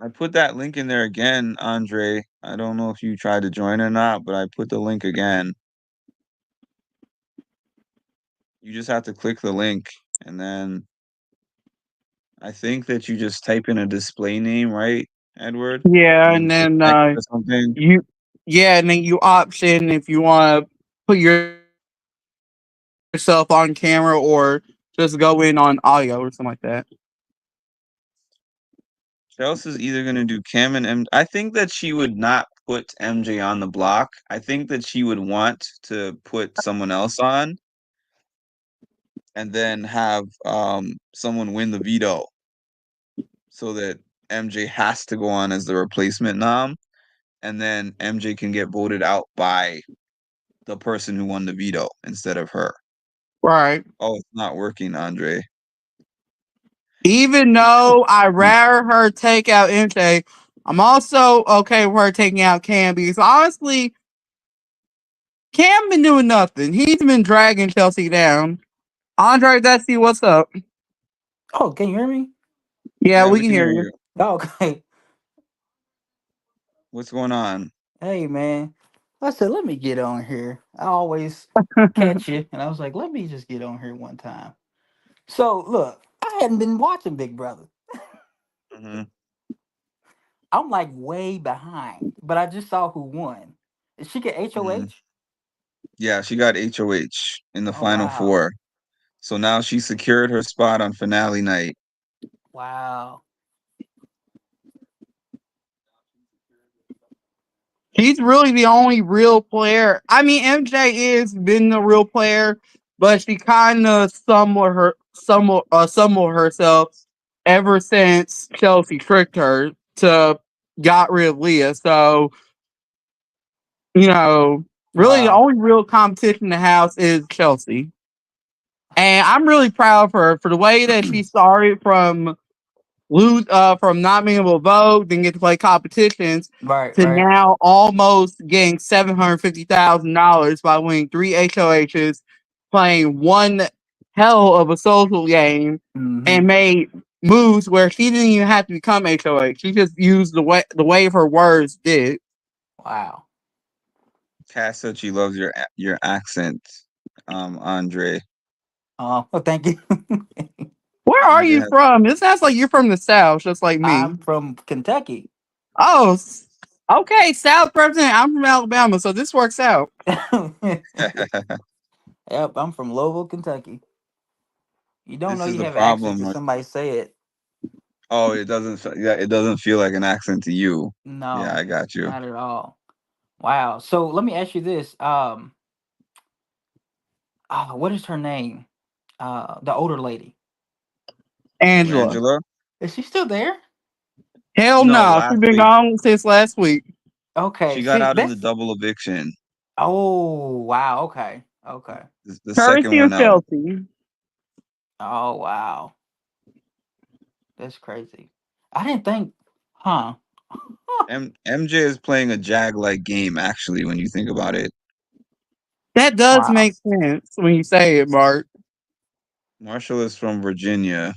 I put that link in there again, Andre. I don't know if you tried to join or not, but I put the link again. You just have to click the link and then I think that you just type in a display name, right, Edward? Yeah, And then and click then next or something. you yeah, and then you option if you want to put yourself on camera or just go in on audio or something like that. Chelsea's either gonna do Cam and M. I think that she would not put MJ on the block. I think that she would want to put someone else on and then have someone win the veto so that MJ has to go on as the replacement nom, and then MJ can get voted out by the person who won the veto instead of her. Right. Oh, it's not working, Andre. Even though I rather her take out MJ, I'm also okay with her taking out Cam because honestly, Cam been doing nothing. He's been dragging Chelsea down. Andre Dusty, what's up? Oh, can you hear me? Yeah, Yeah, we we can can hear hear you. you. Oh, okay. What's going on? Hey, man. I said, let me get on here. I always catch you. And I was like, let me just get on here one time. So, look, I hadn't been watching Big Brother. Hmm. I'm like way behind, but I just saw who won. Did she get Hmm. HOH? Yeah, she got HOH in the Oh, final wow. four. So now she secured her spot on finale night. Wow. He's really the only real player. I mean, MJ is been the real player, but she kind of stumbled herself ever since Chelsea tricked her to got rid of Leah. So you know, really the Wow. only real competition in the house is Chelsea, and I'm really proud of her for the way that she started from not being able to vote, then get to play competitions, Right, to right. now almost getting $750,000 by winning three HOHs, playing one hell of a social game, Mm-hmm. and made moves where she didn't even have to become HOH. She just used the way of her words did. Wow. Cass said she loves your accent, Andre. Well, thank you. Where are Andre you has from? It sounds like you're from the South, just like me. I'm from Kentucky. Oh, okay, South represent. I'm from Alabama, so this works out. Yep, I'm from Louisville, Kentucky. You don't know this is you the have an accent problem. till somebody say it. Oh, it doesn't. Yeah, it doesn't feel like an accent to you. Yeah, No, I got you. not at all. Wow. So let me ask you this. What is her name? The older lady. Who, Angela. Angela? Is she still there? Hell No, no. She's last been week gone since last week. Okay, she got see, out in the that's double eviction. oh wow, okay, okay. The second Tracy one and out. Chelsea. Oh wow, that's crazy. I didn't think, huh? MJ is playing a jag-like game, actually, when you think about it. That does Wow, make sense when you say it, Mark. Marshall is from Virginia.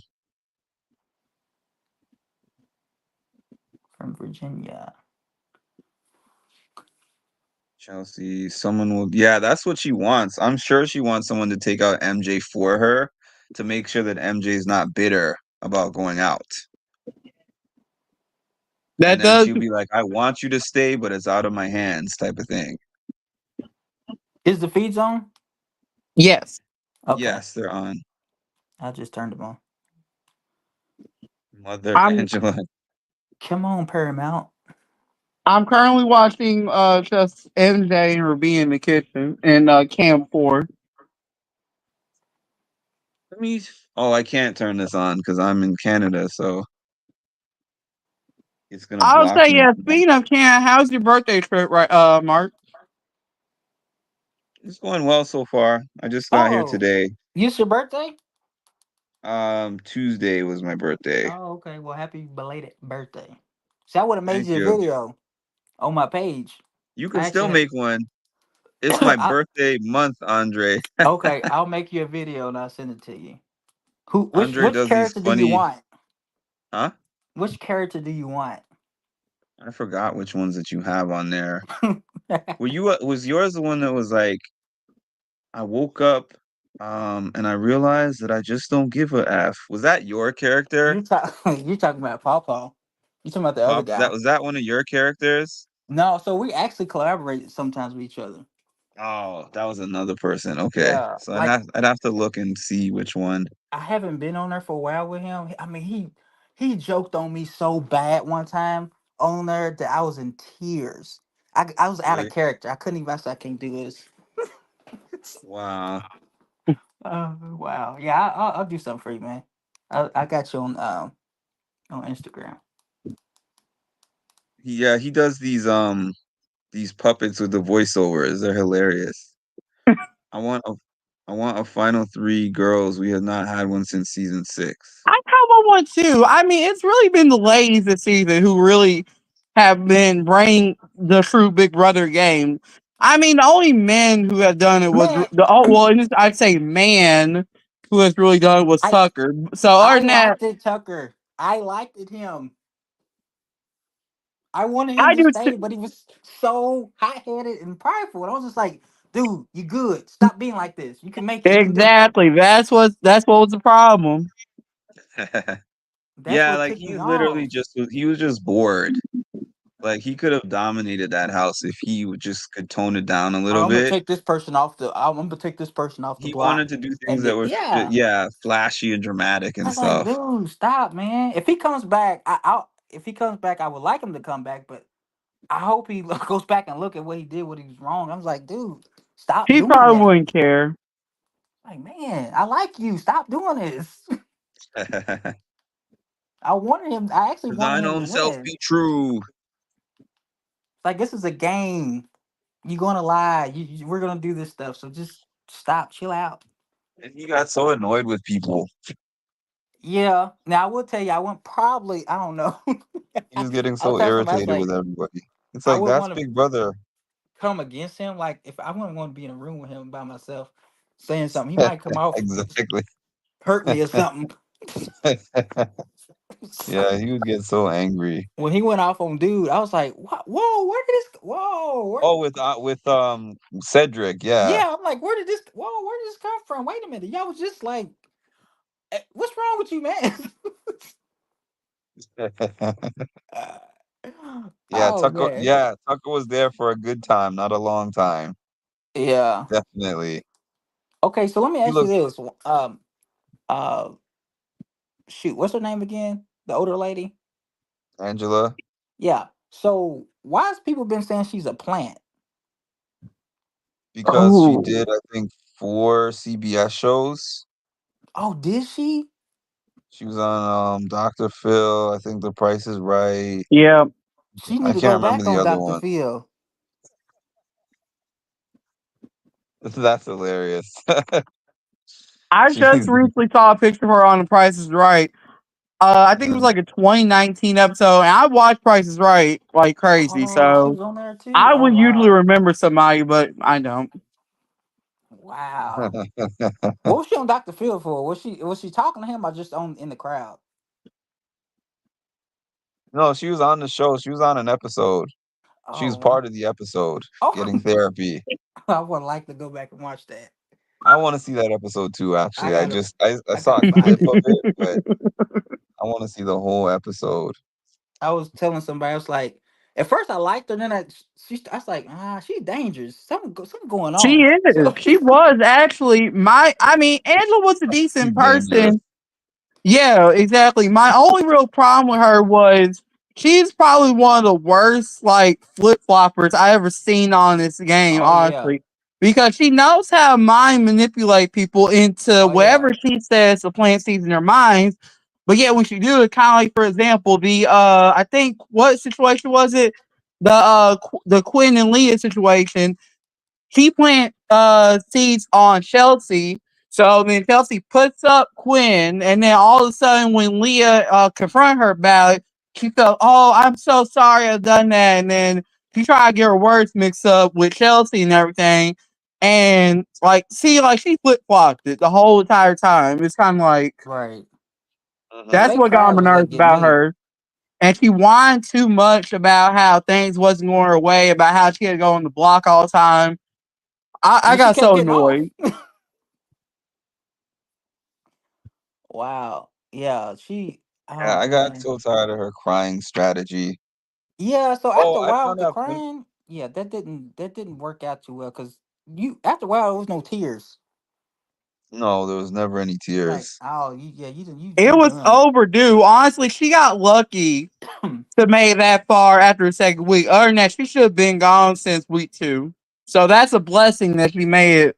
from Virginia. Chelsea, someone will. Yeah, that's what she wants. I'm sure she wants someone to take out MJ for her to make sure that MJ is not bitter about going out. And That then does she'll be like, I want you to stay, but it's out of my hands, type of thing. Is the feeds on? yes. Okay, Yes, they're on. I just turned them on. Mother I'm Angela. Come on, Paramount. I'm currently watching just MJ and Ruby in the kitchen and Cam 4. Let me. Oh, I can't turn this on because I'm in Canada, so it's gonna I'll block say me. yeah, speaking of Cam, how's your birthday trip right Mark? It's going well so far. I just got here Oh, today. it's your birthday? Tuesday was my birthday. Oh, okay. Well, happy belated birthday. See, I would have made Thank you a you. video on my page. You can I still actually, make one. It's my I, birthday month, Andre. okay, I'll make you a video and I'll send it to you. Who? Andre Which does these character do you funny, want? huh? Which character do you want? I forgot which ones that you have on there. Were you was yours the one that was like I woke up and I realized that I just don't give a F. Was that your character? you talk. You talking about Pawpaw? You talking about the other Pop, that guy? was that one of your characters? No. So we actually collaborate sometimes with each other. Oh, that was another person. Okay. Yeah. So Like I'd have to look and see which one. I haven't been on there for a while with him. I mean, he joked on me so bad one time on there that I was in tears. I was out of Really? character. I couldn't even. I said, I can't do this. Wow. Oh wow. Yeah, I'll do something for you, man. I got you on Instagram. Yeah, he does these puppets with the voiceovers. They're hilarious. I want a I want a final three girls. We have not had one since season 6. I kind of want to. I mean, it's really been the ladies this season who really have been bringing the true Big Brother game. I mean, the only men who have done it was Man, the oh well, I'd say man who has really done it was I Tucker. So other I than that, liked it, Tucker. I liked it him. I wanted him I to do stay, but he was so hot headed and prideful. And I was just like, dude, you good. Stop being like this. You can make it. You can do it. exactly. That's what was the problem. That's Yeah, what like ticked me literally off. just he was just bored. Like he could have dominated that house if he just could tone it down a little I'm gonna bit. take this person off the. I'm gonna take this person off the He block. wanted to do things And that were yeah, yeah, flashy and dramatic I and was like, stuff. dude, stop, man. If he comes back, if he comes back, I would like him to come back, but I hope he goes back and look at what he did, what he was wrong. I was like, dude, stop He doing probably that. wouldn't care. Like, man, I like you. Stop doing this. Because I wanted him. I actually wanted thine him to own self win. be true. Like, this is a game. You're gonna lie. We're gonna do this stuff. So just stop. Chill out. And he got so annoyed with people. Yeah. Now I will tell you, I wouldn't probably. I don't know. He was getting I was so telling somebody, I was irritated like, with everybody. It's I like wouldn't that's want to Big Brother. come against him. Like, if I wouldn't want to be in a room with him by myself, saying something, he might come off Exactly. hurt me or something. Yeah, he would get so angry. When he went off on dude, I was like, "What? Whoa, where did this? Whoa, where? Oh, with Cedric, yeah. Yeah." I'm like, "Where did this? Whoa, where did this come from? Wait a minute, y'all was just like, what's wrong with you, man?" Uh, Yeah, oh man, Tucker was there for a good time, not a long time. yeah. Definitely. Okay, so let me He ask you looks this. Uh, shoot, what's her name again? The older lady. Angela Yeah. So why has people been saying she's a plant? because she Oh, did I think 4 CBS shows. Oh, did she? She was on Dr. Phil. I think The Price is Right. Yeah. She I need to can't go remember back the on other Dr. one. Phil. That's hilarious. I just She's recently saw a picture of her on The Price is Right. I think it was like a 2019 episode, and I watch Price is Right like crazy. Oh, she So was on there too. I Oh would usually wow, remember somebody, but I don't. wow. What was she on Dr. Phil for? Was she talking to him or just on in the crowd? No, she was on the show. She was on an episode. She Oh was wow. part of the episode, Oh, getting therapy. I would like to go back and watch that. I want to see that episode too, I actually. gotta, I I saw gotta a find clip it. of it, but I want to see the whole episode. I was telling somebody, I was like, at first I liked her, then I was like, she's dangerous. Something going She on. is. So She was actually my. I mean, Angela was a decent She's dangerous. person. Yeah, exactly. My only real problem with her was she's probably one of the worst like flip floppers I ever seen on this game, oh yeah, honestly. Because she knows how to mind manipulate people into oh yeah, whatever she says the plant sees in their minds. But yeah, when she do it, kind of like for example, the I think what situation was it? The Quinn and Leah situation, he plant seeds on Chelsea. So then Chelsea puts up Quinn, and then all of a sudden, when Leah confront her about it, she felt, "Oh, I'm so sorry, I've done that." And then she tried to get her words mixed up with Chelsea and everything, and like, see, like she flip flopped it the whole entire time. It's kind of like right. The Hmm. that's fake what got on card my was that nerves get about me. her. And she whined too much about how things wasn't going her way, about how she had to go on the block all the time. I Then she got kept so getting off. annoyed. Wow. Yeah, she. Yeah, Oh I got man. so tired of her crying strategy. Yeah. So Oh, after a I while with found the out. crying, yeah, that didn't work out too well because you after a while there was no tears. No, there was never any Like, tears. oh, you It was done. overdue. Honestly, she got lucky to make it that far after the second week. Other than that, she should have been gone since week two. So that's a blessing that she made it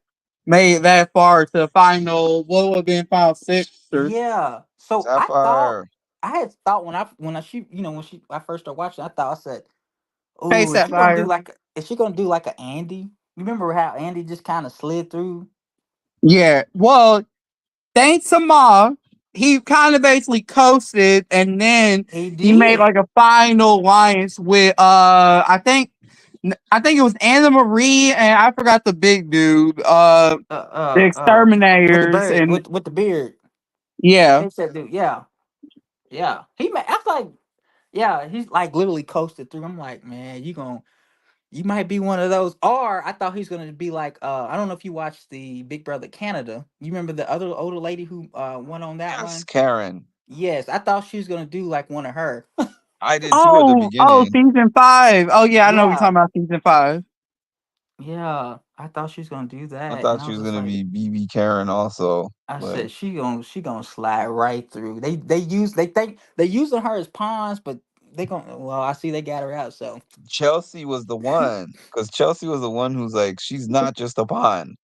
that far to the final. What would have been final six or Yeah. So Sapphire. I had thought when I she when she I first started watching, I thought I said, Chase "Oh, is that she gonna do fire. like is she gonna do like a Andy? You remember how Andy just kind of slid through? Yeah. Well, thanks to Ma, he kind of basically coasted, and then He he made did. like a final alliance with I think it was Anna Marie and I forgot the big dude, the With the exterminators, beard, and with the beard. yeah. They said, dude, yeah, yeah. He made. I was like, yeah, he's like literally coasted through. I'm like, man, you might be one of those. Or I thought he's gonna be like, I don't know if you watched the Big Brother Canada. You remember the other older lady who went on that Yes, one? Karen. Yes, I thought she was gonna do like one of her. I did too at the Oh, beginning. season five. Oh yeah, I know what you're Yeah, talking about season five. yeah. I thought she was gonna do I that, and thought I she was was just gonna like, be BB Karen also, I but said she gonna slide right through. They think they using her as pawns, but they gonna well I see they got her out. So Chelsea was the one because Chelsea was the one who's like, she's not just a pawn.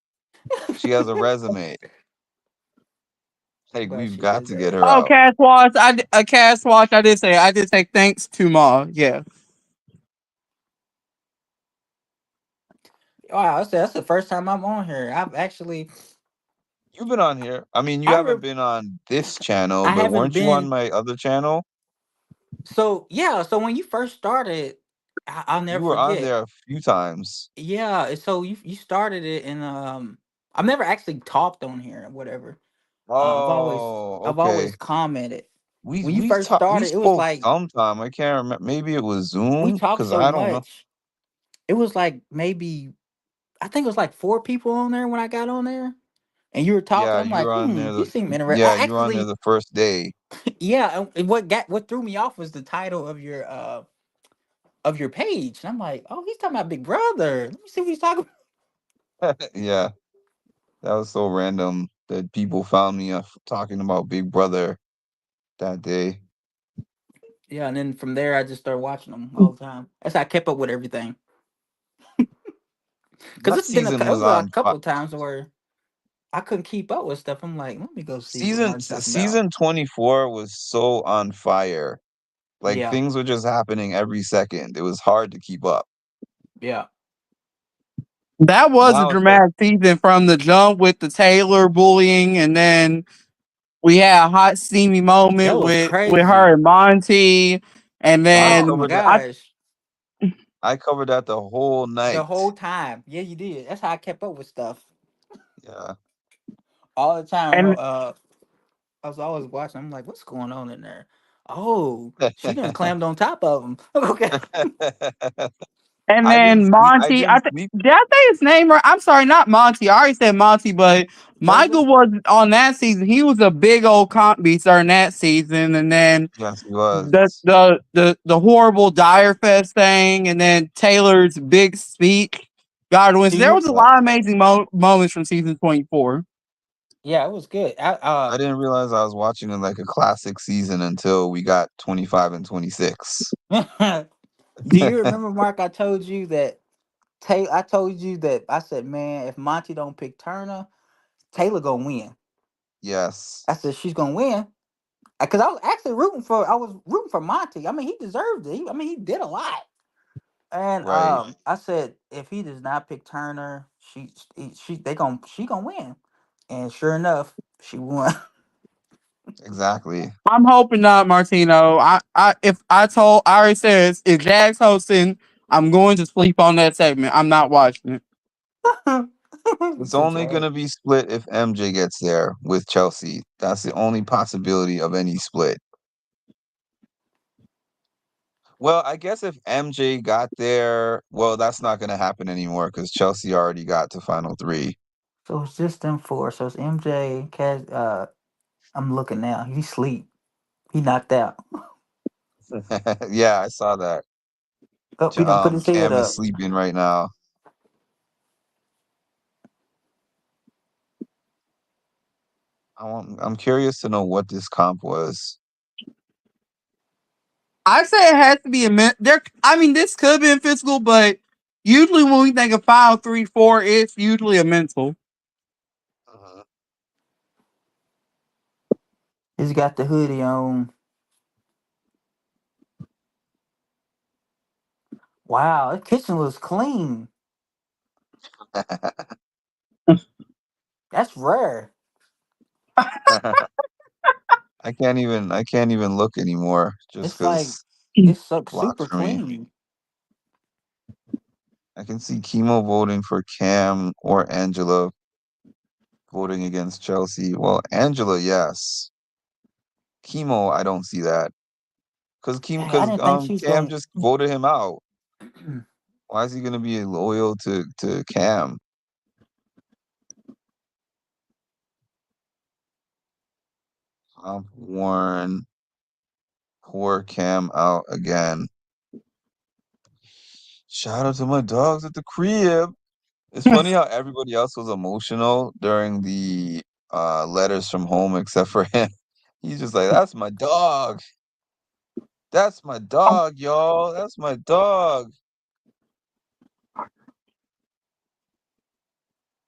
She has a resume. Like, but we've she got did to get that. her Oh, out. cast watch. A cast watch. I did say thanks to Ma. Yeah. Wow, that's the first time I'm on here. I've actually You've been on here. I mean, you I haven't re- been on this channel, I but haven't weren't you on been my other channel? so yeah. So when you first started, I'll You never were on forget. there a few times. Yeah, so you started it, and I've never actually talked on here or whatever. Oh, I've okay. always commented. We When you we first talked. We started, it was spoke like sometime. I can't remember. Maybe it was we Zoom talked because so I don't know. much. It was like maybe I think it was like four people on there when I got on there, and you were talking. Yeah, I'm you like, were on there. you seem interested. Yeah, I you were on there actually, the first day. yeah. And what threw me off was the title of your page, and I'm like, oh, he's talking about Big Brother. Let me see what he's talking about. Yeah, that was so random that people found me talking about Big Brother that day. Yeah, and then from there, I just started watching them all the time. That's how I kept up with everything. Because That it's been season it was was a on. couple of times where I couldn't keep up with stuff. I'm like, let me go see what Season Martin's talking about. season 24 was so on fire. Like Yeah, things were just happening every second. It was hard to keep up. yeah. That was a Now it's like, dramatic season from the jump with the Taylor bullying, and then we had a hot steamy That moment was with her crazy. and Monty, and I Oh then my covered that. I gosh. I covered that the whole The night. whole time. Yeah, you did. That's how I kept up with stuff. Yeah. All the time. and I was always watching. I'm like, what's going on in there? Oh, she done clammed on top of him. Okay. And I didn't then sleep. I Monty, didn't sleep. did I say his name right? I'm sorry, not Monty. I already said Monty, but Taylor. Michael was on that season. He was a big old comp beast during that season. And then Yes, he was. the horrible Dire Fest thing, and then Taylor's big speech. God wins. Do There you? was a Yeah. lot of amazing moments from season 24. Yeah, it was good. I didn't realize I was watching like a classic season until we got 25 and 26. Do you remember, Mark? I told you that Taylor. I told you that I said, man, if Monty don't pick Turner, Taylor gonna win. Yes. I said she's gonna win because I was actually rooting for. I was rooting for Monty. I mean, he deserved it. I mean, he did a lot. And Right. I said if he does not pick Turner, she gonna win. And sure enough, she won. Exactly. I'm hoping not, Martino. I already said if Jack's hosting, I'm going to sleep on that segment. I'm not watching it. It's So only Jack. gonna be split if MJ gets there with Chelsea. That's the only possibility of any split. Well, I guess if MJ got there, well, that's not gonna happen anymore because Chelsea already got to final three. So it's just them four. So it's MJ, Cash. I'm looking now. He sleep. He knocked out. Yeah, I saw that. Oh, he done put his head Cam is up. sleeping right now. I'm curious to know what this comp was. I say it has to be there. I mean, this could have been physical, but usually when we think of 5, 3, 4, it's usually a mental. Mhm. He's got the hoodie on. Wow, the kitchen looks clean. That's rare. I can't even look anymore just It's like because it's so blocked super for me. clean. I can see Chemo voting for Cam or Angela voting against Chelsea. Well, Angela, yes. Chemo, I don't see that. Dang, I didn't think she was Cam going. just voted him out. Why is he gonna be loyal to Cam? Warren, poor Cam out again. Shout out to my dogs at the crib. It's funny how everybody else was emotional during the letters from home except for him. He's just like, that's my dog. That's my dog, y'all. That's my dog.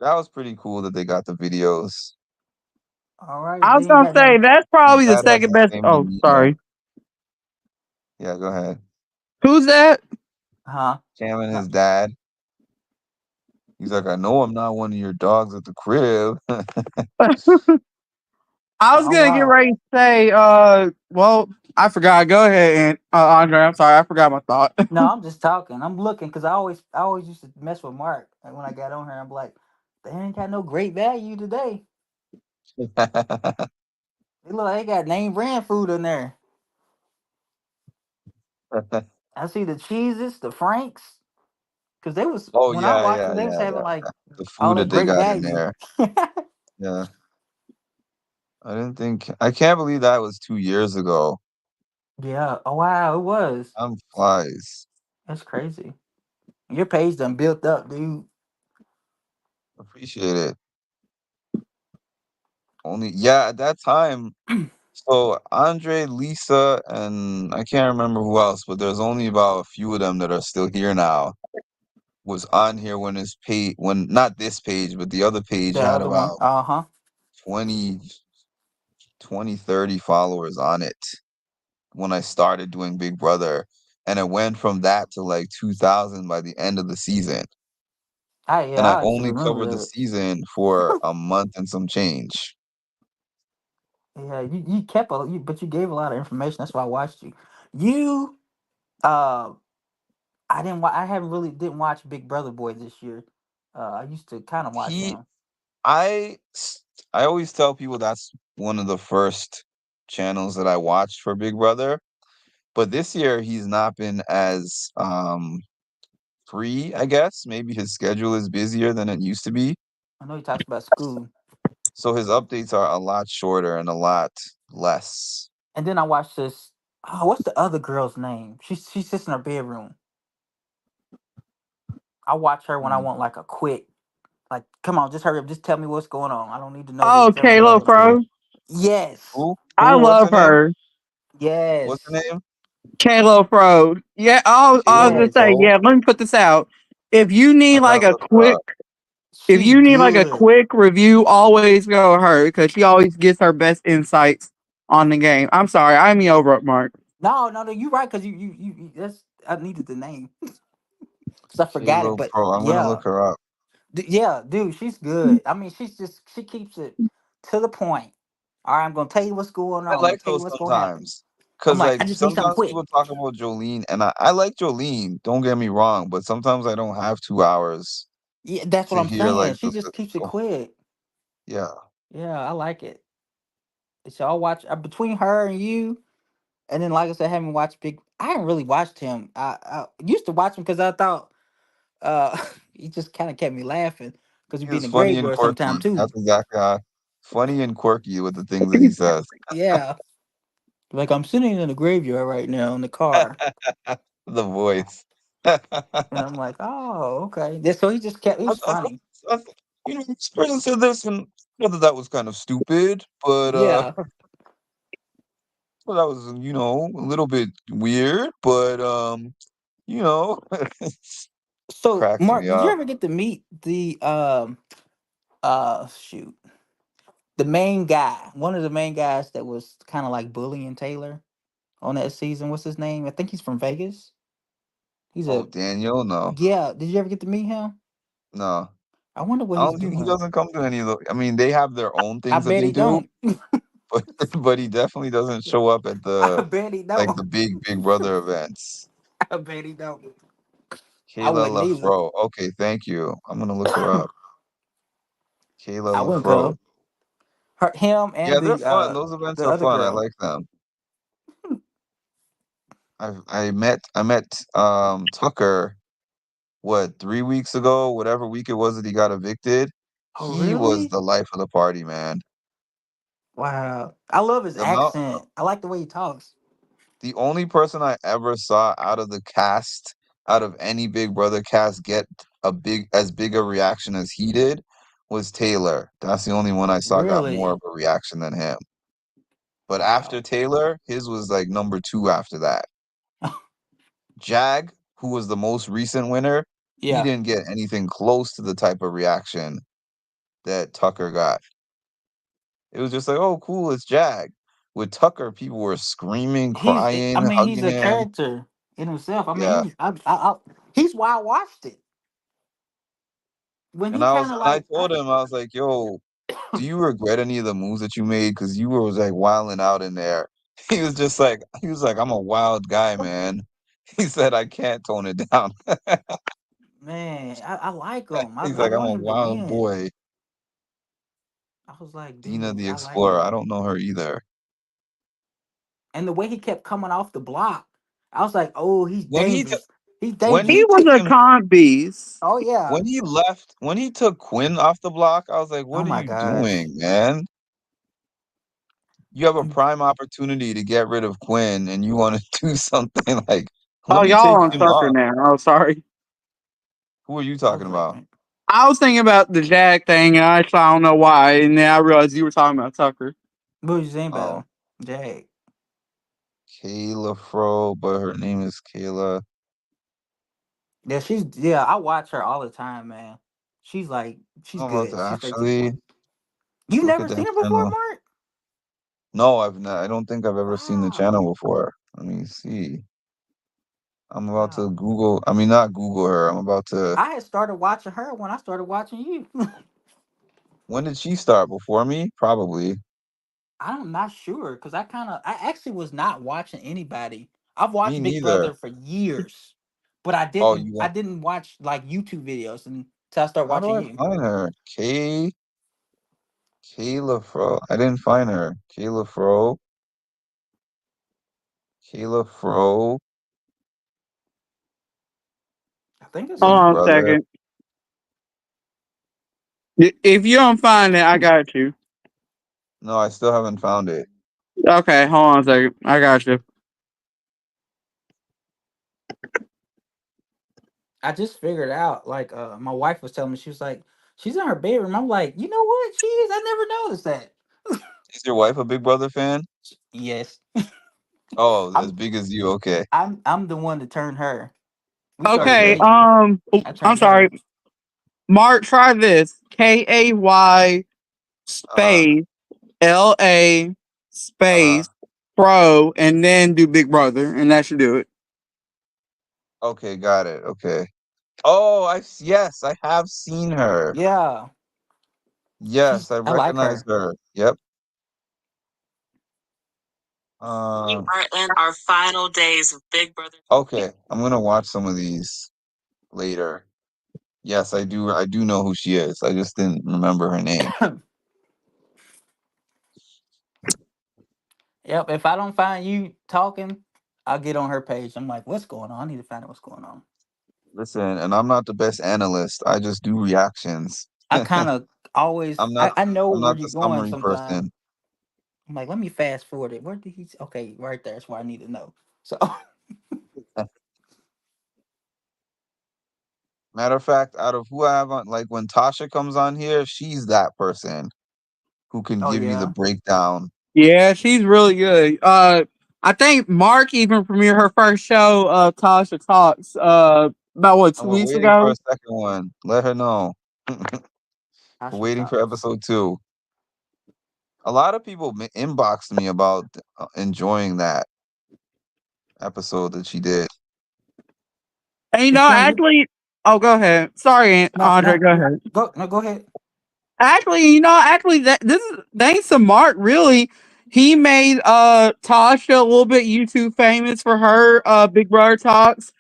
That was pretty cool that they got the videos. All right, I they was ain't gonna got say nothing. that's His probably the dad has second the best. same Oh, demeanor. sorry. Yeah, go ahead. Who's that? Huh? Cam and Uh, his dad. He's like, I know I'm not one of your dogs at the crib. I was Oh gonna get wow. ready to say, well, I forgot. Go ahead, and Andre. I'm sorry, I forgot my thought. No, I'm just talking. I'm looking because I always used to mess with Mark. Like when I got on here, I'm like, they ain't got no great value today. They look like they got name brand food in there. I see the cheeses, the Franks, because they was Oh when I yeah, watched yeah, them, they was yeah, having yeah. like The all food that that they great got in value. there. Yeah. I can't believe that was 2 years ago. Yeah. Oh wow, it was. Time flies. That's crazy. Your page done built up, dude. Appreciate it. Only yeah, at that time. So Andre, Lisa, and I can't remember who else, but there's only about a few of them that are still here now. was on here when his page, when not this page, but the other page The had other one. about Uh-huh. 20, 20, 30 followers on it when I started doing Big Brother. And it went from that to like 2,000 by the end of the season. And I I actually only remember covered the that. season for a month and some change. Yeah, you kept but you gave a lot of information. That's why I watched you. You uh I haven't really didn't watch Big Brother Boy this year. I used to kind of watch He, him. I, s- I always tell people that's one of the first channels that I watched for Big Brother. But this year he's not been as free, I guess. Maybe his schedule is busier than it used to be. I know he talks about school. So his updates are a lot shorter and a lot less. And then I watched this. Oh, what's the other girl's name? She sits in her bedroom. I watch her when I Hmm. want like a quick, like, come on, just hurry up, just tell me what's going on. I don't need to know this. Oh, Tell me what's Kayla going on. Pro. Yes, Who? I Who? What's love her name? her. What's her yes, name? Kayla Pro. Yeah, I was Kayla gonna yes. say, Pro. yeah, let me put this out. If you I need like gotta a look her quick up. if She's you need like a good. quick review, always go to her because she always gets her best insights on the game. I'm sorry, I'm the over Mark. No, no, no. You right because that's I needed the name because I forgot it. Kayla But Pro. I'm gonna yeah, look her up. yeah, dude, she's good. I mean, she keeps it to the point. All right, I'm gonna tell you what's going I on. I'm gonna like tell you those what's gonna happen. sometimes. I'm Cause like, like I just need something sometimes quick. people talk about Jolene and I like Jolene, don't get me wrong, but sometimes I don't have 2 hours Yeah, that's what to I'm hear saying. like She just keeps it oh, quick. yeah. Yeah, I like it. So I'll watch between her and you, and then like I said, I haven't watched Big. I haven't really watched him. I used to watch him because I thought uh he just kind of kept me laughing because he'd He be in was the funny and graveyard sometime quirky. too. That's exactly how funny and quirky with the things that he says. Yeah, like I'm sitting in the graveyard right now in the car, The voice. I, and I'm like, oh, okay. So he just kept. He I, was funny. I, this person said this, and not that that was kind of stupid, but Yeah. well, that was a little bit weird, but you know, So cracks Mark, me did you up. ever get to meet the shoot the main guy, one of the main guys that was kind of like bullying Taylor on that season? What's his name? I think he's from Vegas. He's Oh, a Daniel, no, yeah. Did you ever get to meet him? no. I wonder what I he's don't think he doing. doesn't come to any of the. I mean, they have their own I things that bet they he do, don't. but but he definitely doesn't show up at I the bet he like don't. the big brother events. I bet he don't. I Kayla wouldn't either. LaFro. Okay, thank you. I'm gonna look her up. Kayla I wouldn't LaFro. come. Him and Yeah, they're fun. Those events the are other fun. I girl. like them. I met Tucker what 3 weeks ago, whatever week it was that he got evicted. Oh He was really? the life of the party, man. Wow. I love his The amount accent. I like the way he talks. the only person I ever saw out of the cast, out of any Big Brother cast, get as big a reaction as he did was Taylor. That's the only one I saw got more Really? of a reaction than him. But after Wow. Taylor, his was like number two after that. Jag, who was the most recent winner, he Yeah. didn't get anything close to the type of reaction that Tucker got. It was just like, oh, cool, it's Jag. With Tucker, people were screaming, I crying, mean, he's hugging a him. character in himself. I mean, Yeah. he's why I watched it. When And he I kind was, of and I like, told him, I was like, yo, do you regret any of the moves that you made? Because you were was like wilding out in there. He was like, I'm a wild guy, man. He said, I can't tone it down. man, I like him. He's I like, I'm want a him to wild win. boy. I was like, Dina dude, the I like Explorer. him. I don't know her either. And the way he kept coming off the block, I was like, oh, he's When he dangerous. He's when dangerous. He he was a taken con beast. Oh yeah. when he left when he took Quinn off the block, I was like, Oh what are my you gosh. doing, man? You have a prime opportunity to get rid of Quinn and you want to do something like let Oh, me y'all take on him Tucker off. now. Oh, sorry. Who are you I talking was like, about? man, I was thinking about the Jag thing, and I don't know why, and then I realized you were talking about Tucker. what was you saying about Oh, him? Jag. Kayla Fro, but her name is Kayla. Yeah, yeah, I watch her all the time, man. She's like she's I'm about good. to She's straight to the actually point. You've look at never that seen her before, channel. Mark? No, I've not. I don't think I've ever seen the Wow. channel before. Let me see. I'm about to Wow. Google. I mean, not Google her. I'm about to. I had started watching her when I started watching you. When did she start? Before me? Probably. I'm not sure because I actually was not watching anybody. I've Me watched Big neither. Brother for years, but Oh, you I want? didn't watch like YouTube videos until I started How do watching I you. find her? Kayla Fro. I didn't find her. Kayla Fro. I think it's Hold Big on a you. Brother. second. If you don't find it, I got you. No, I still haven't found it. Okay, hold on a second. I got you. I just figured out. Like, my wife was telling me she was like, she's in her bedroom. I'm like, you know what? She is. I never noticed that. Is your wife a Big Brother fan? Yes, Oh, as I'm. big as you. Okay. I'm the one that turned her. We started Okay, Okay. dating. I I'm turned sorry. her. Mark, try this. KAY Uh-huh. space LA Uh-huh. space pro and then do Big Brother and that should do it. Okay, got it. Okay. Oh, yes, I have seen her. Yeah, Yes, I I like recognize her. her. Yep. We Um, are in our final days of Big Brother. okay, I'm gonna watch some of these later. Yes, I do know who she is. I just didn't remember her name. Yep. If I don't find you talking, I'll get on her page. I'm like, what's going on? I need to find out what's going on. Listen, and I'm not the best analyst. I just do reactions. I kind of always I'm not I know I'm where not you're the going summary sometimes. person. I'm like, let me fast forward it. Where did he? Okay, right there. That's what I need to know. So, Matter of fact, out of who I have on, like when Tasha comes on here, she's that person who can oh give you the yeah, breakdown. Yeah, she's really good. I think Mark even premiered her first show, Tasha Talks, about what, And 2 we're weeks waiting for ago? a second one. Let her know. We're Tasha waiting for talks. episode 2. A lot of people inboxed me about enjoying that episode that she did. And It's funny you. actually, oh, go ahead. Sorry, No, Andre, no, go ahead. go no, go ahead. Actually, that this is thanks to Mark. Really, he made Tasha a little bit YouTube famous for her Big Brother talks.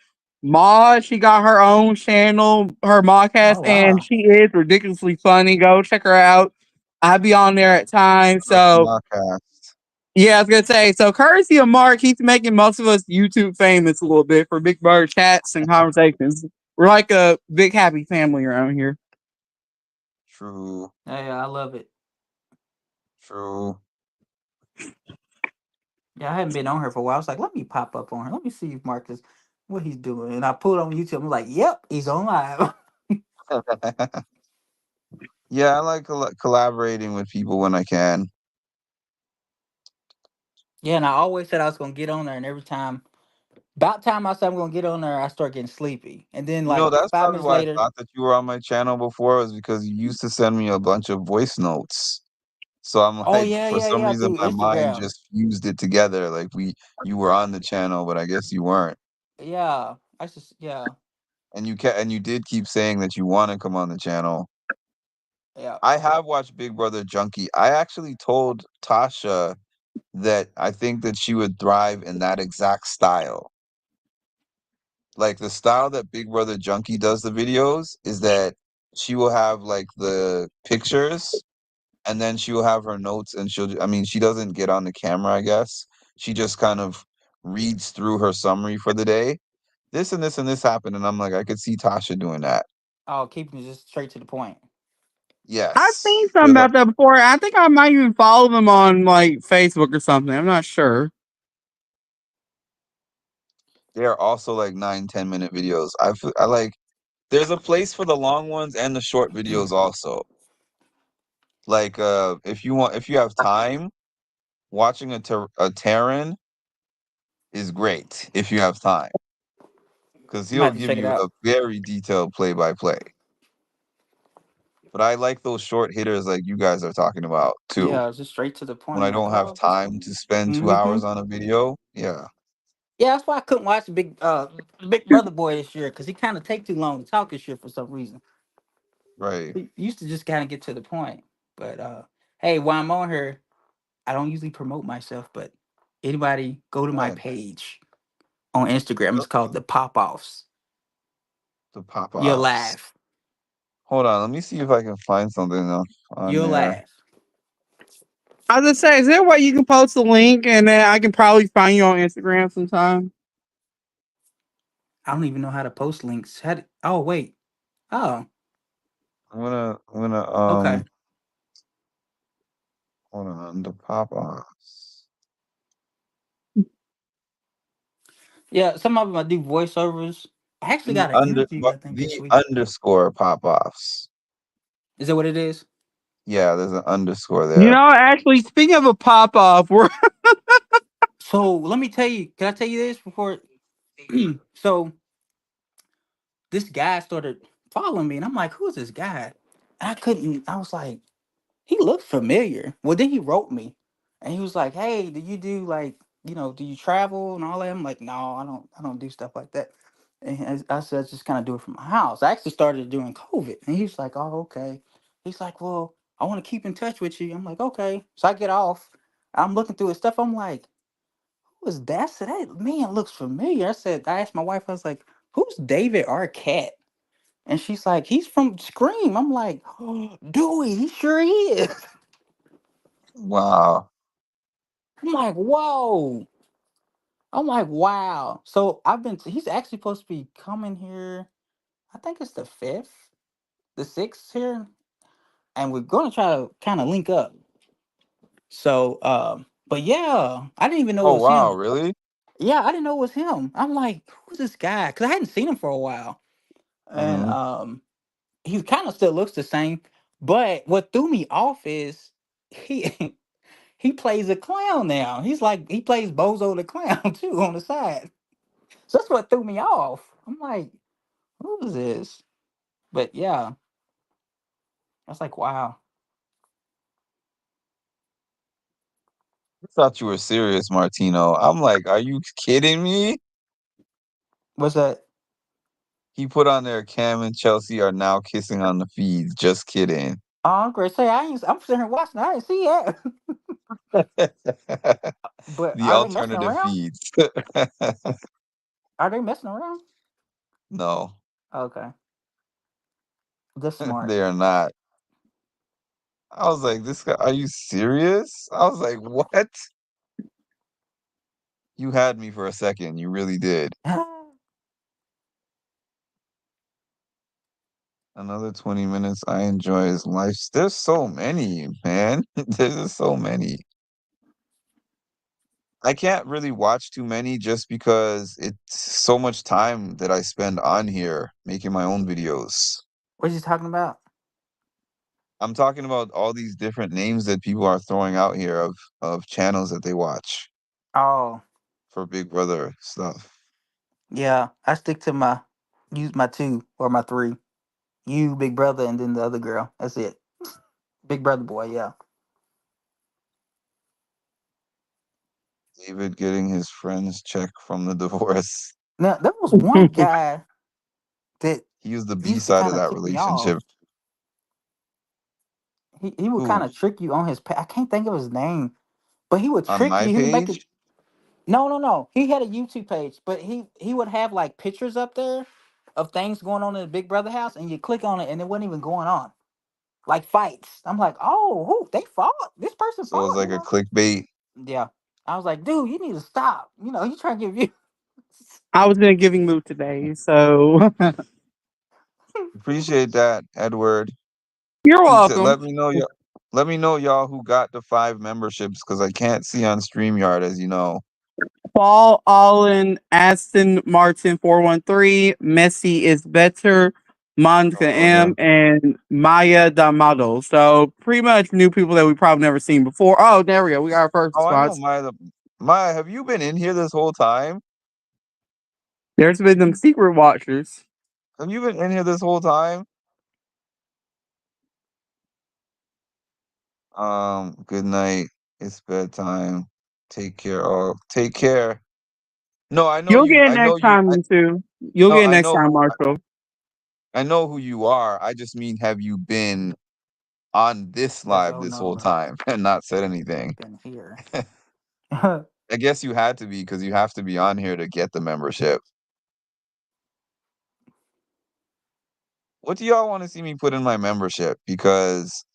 Maud, she got her own channel, her modcast, Oh and wow. she is ridiculously funny. Go check her out. I be on there at times. Her So Smartcast. yeah, I was gonna say. So courtesy of Mark, he's making most of us YouTube famous a little bit for Big Brother chats and conversations. We're like a big happy family around here. True, Yeah, I love it. true. Yeah, I hadn't been on her for a while. I was like, let me pop up on her. Let me see if Marcus what he's doing. And I pulled on YouTube. I'm like, yep, he's on live. Yeah, I like collaborating with people when I can. Yeah, and I always said I was gonna get on there, and every time, about time I said I'm gonna get on there, I start getting sleepy, and then like That's 5 minutes probably why I later, thought that you were on my channel before, was because you used to send me a bunch of voice notes. So I'm oh like, yeah, for yeah, some yeah, reason, through my mind Instagram. just fused it together. Like you were on the channel, but I guess you weren't. Yeah, I just yeah, And you did keep saying that you want to come on the channel. yeah. I have watched Big Brother Junkie. I actually told Tasha that I think that she would thrive in that exact style. Like the style that Big Brother Junkie does the videos is that she will have like the pictures and then she will have her notes and I mean, she doesn't get on the camera, I guess. She just kind of reads through her summary for the day. This and this and this happened. And I'm like, I could see Tasha doing that. Oh, keeping it just straight to the point. I've seen Yes. something about that before. I think I might even follow them on like Facebook or something. I'm not sure. They're also like 9, 10 minute videos. I like, there's a place for the long ones and the short videos also. Like, if you have time, watching a Terran is great if you have time. because I'm gonna he'll have to give check it you a out. very detailed play by play. But I like those short hitters like you guys are talking about too. Yeah, just straight to the point. When I I'm like, don't have oh, this time to one. spend 2 hours Mm-hmm. on a video, yeah, Yeah, that's why I couldn't watch Big Brother Boy this year because he kind of take too long to talk his shit for some reason. right. He used to just kind of get to the point. But hey, while I'm on here, I don't usually promote myself, but anybody go to my Right. page on Instagram. It's called the Pop Offs. The pop You'll offs. laugh. Hold on, let me see if I can find something on You'll there. laugh. I was just say, is there a way you can post a link and then I can probably find you on Instagram sometime? I don't even know how to post links. Oh wait. Oh, I'm gonna okay. hold on, the pop offs. Yeah, some of them I do voiceovers. I actually got an interview I think this The week. underscore pop offs. Is that what it is? Yeah, there's an underscore You there. know, actually, speaking of a pop off, we're So let me tell you. Can I tell you this before? So this guy started following me, and I'm like, "Who's this guy?" And I couldn't. I was like, "He looked familiar." Well, then he wrote me, and he was like, "Hey, do you do like do you travel and all that?" I'm like, "No, I don't. I don't do stuff like that." And I said, "I just kind of do it from my house." I actually started during COVID, and he was like, "Oh, okay." He's like, "Well, I want to keep in touch with you." I'm like, "Okay." So I get off. I'm looking through his stuff. I'm like, "Who is that?" I said, "That man looks familiar." I asked my wife. I was like, "Who's David Arquette?" And she's like, "He's from Scream." I'm like, "Oh, Dewey, he sure is." Wow. I'm like, "Whoa." I'm like, "Wow." So he's actually supposed to be coming here. I think it's the 5th, the 6th here. And we're going to try to kind of link up. So, but yeah, I didn't even know it Oh was wow, him. really? Yeah, I didn't know it was him. I'm like, who's this guy? Because I hadn't seen him for a while. And Mm-hmm. he kind of still looks the same. But what threw me off is he he plays a clown now. He's like he plays Bozo the clown too on the side. So that's what threw me off. I'm like, who is this? But yeah, I was like, wow. I thought you were serious, Martino. I'm like, are you kidding me? What's that? He put on there Cam and Chelsea are now kissing on the feeds. Just kidding. Oh, I'm great. Say I'm sitting here watching. I didn't see that. But The are they messing alternative around? feeds. Are they messing around? No, Okay, that's smart. they are not. I was like, this guy, are you serious? I was like, what? You had me for a second. You really did. Another 20 minutes. I enjoy his life. There's so many, man. There's just so many. I can't really watch too many just because it's so much time that I spend on here making my own videos. What you talking about? I'm talking about all these different names that people are throwing out here of channels that they watch Oh, for Big Brother stuff. yeah. I stick to use my two or my three. You, Big Brother, and then the other girl. That's it. Big Brother boy. Yeah. David getting his friend's check from the divorce. Now there was one guy that He was the B used to side of kind of that tick me off. relationship. He would kind Who? of trick you on his. I can't think of his name, but he would On trick my you. He would make it. page? No, no, no. He had a YouTube page, but he would have like pictures up there of things going on in the Big Brother house, and you click on it, and it wasn't even going on. Like fights. I'm like, oh, who they fought? This person So it was fought, like a clickbait. Yeah. I was like, dude, you need to stop. He's trying to give you. I was in a giving mood today, so Appreciate that, Edward. you're He said, welcome. let me know y'all who got the 5 memberships because I can't see on StreamYard, as you know. Paul Allen, Aston Martin 413, Messi is better, Monica Oh, M, him. and Maya D'Amato. So pretty much new people that we probably never seen before. Oh, there we go. We got our first Oh, I know response. Maya. Maya, have you been in here this whole time? There's been them secret watchers. Have you been in here this whole time? Good night. It's bedtime. Take care. Oh, take care. No, I know You'll you. get it I know next you. time, too. You'll No, get it next time, Marshall. I know who you are. I just mean, have you been on this That's live oh this no whole no. time and not said anything? Been here. I guess you had to be because you have to be on here to get the membership. What do y'all want to see me put in my membership? Because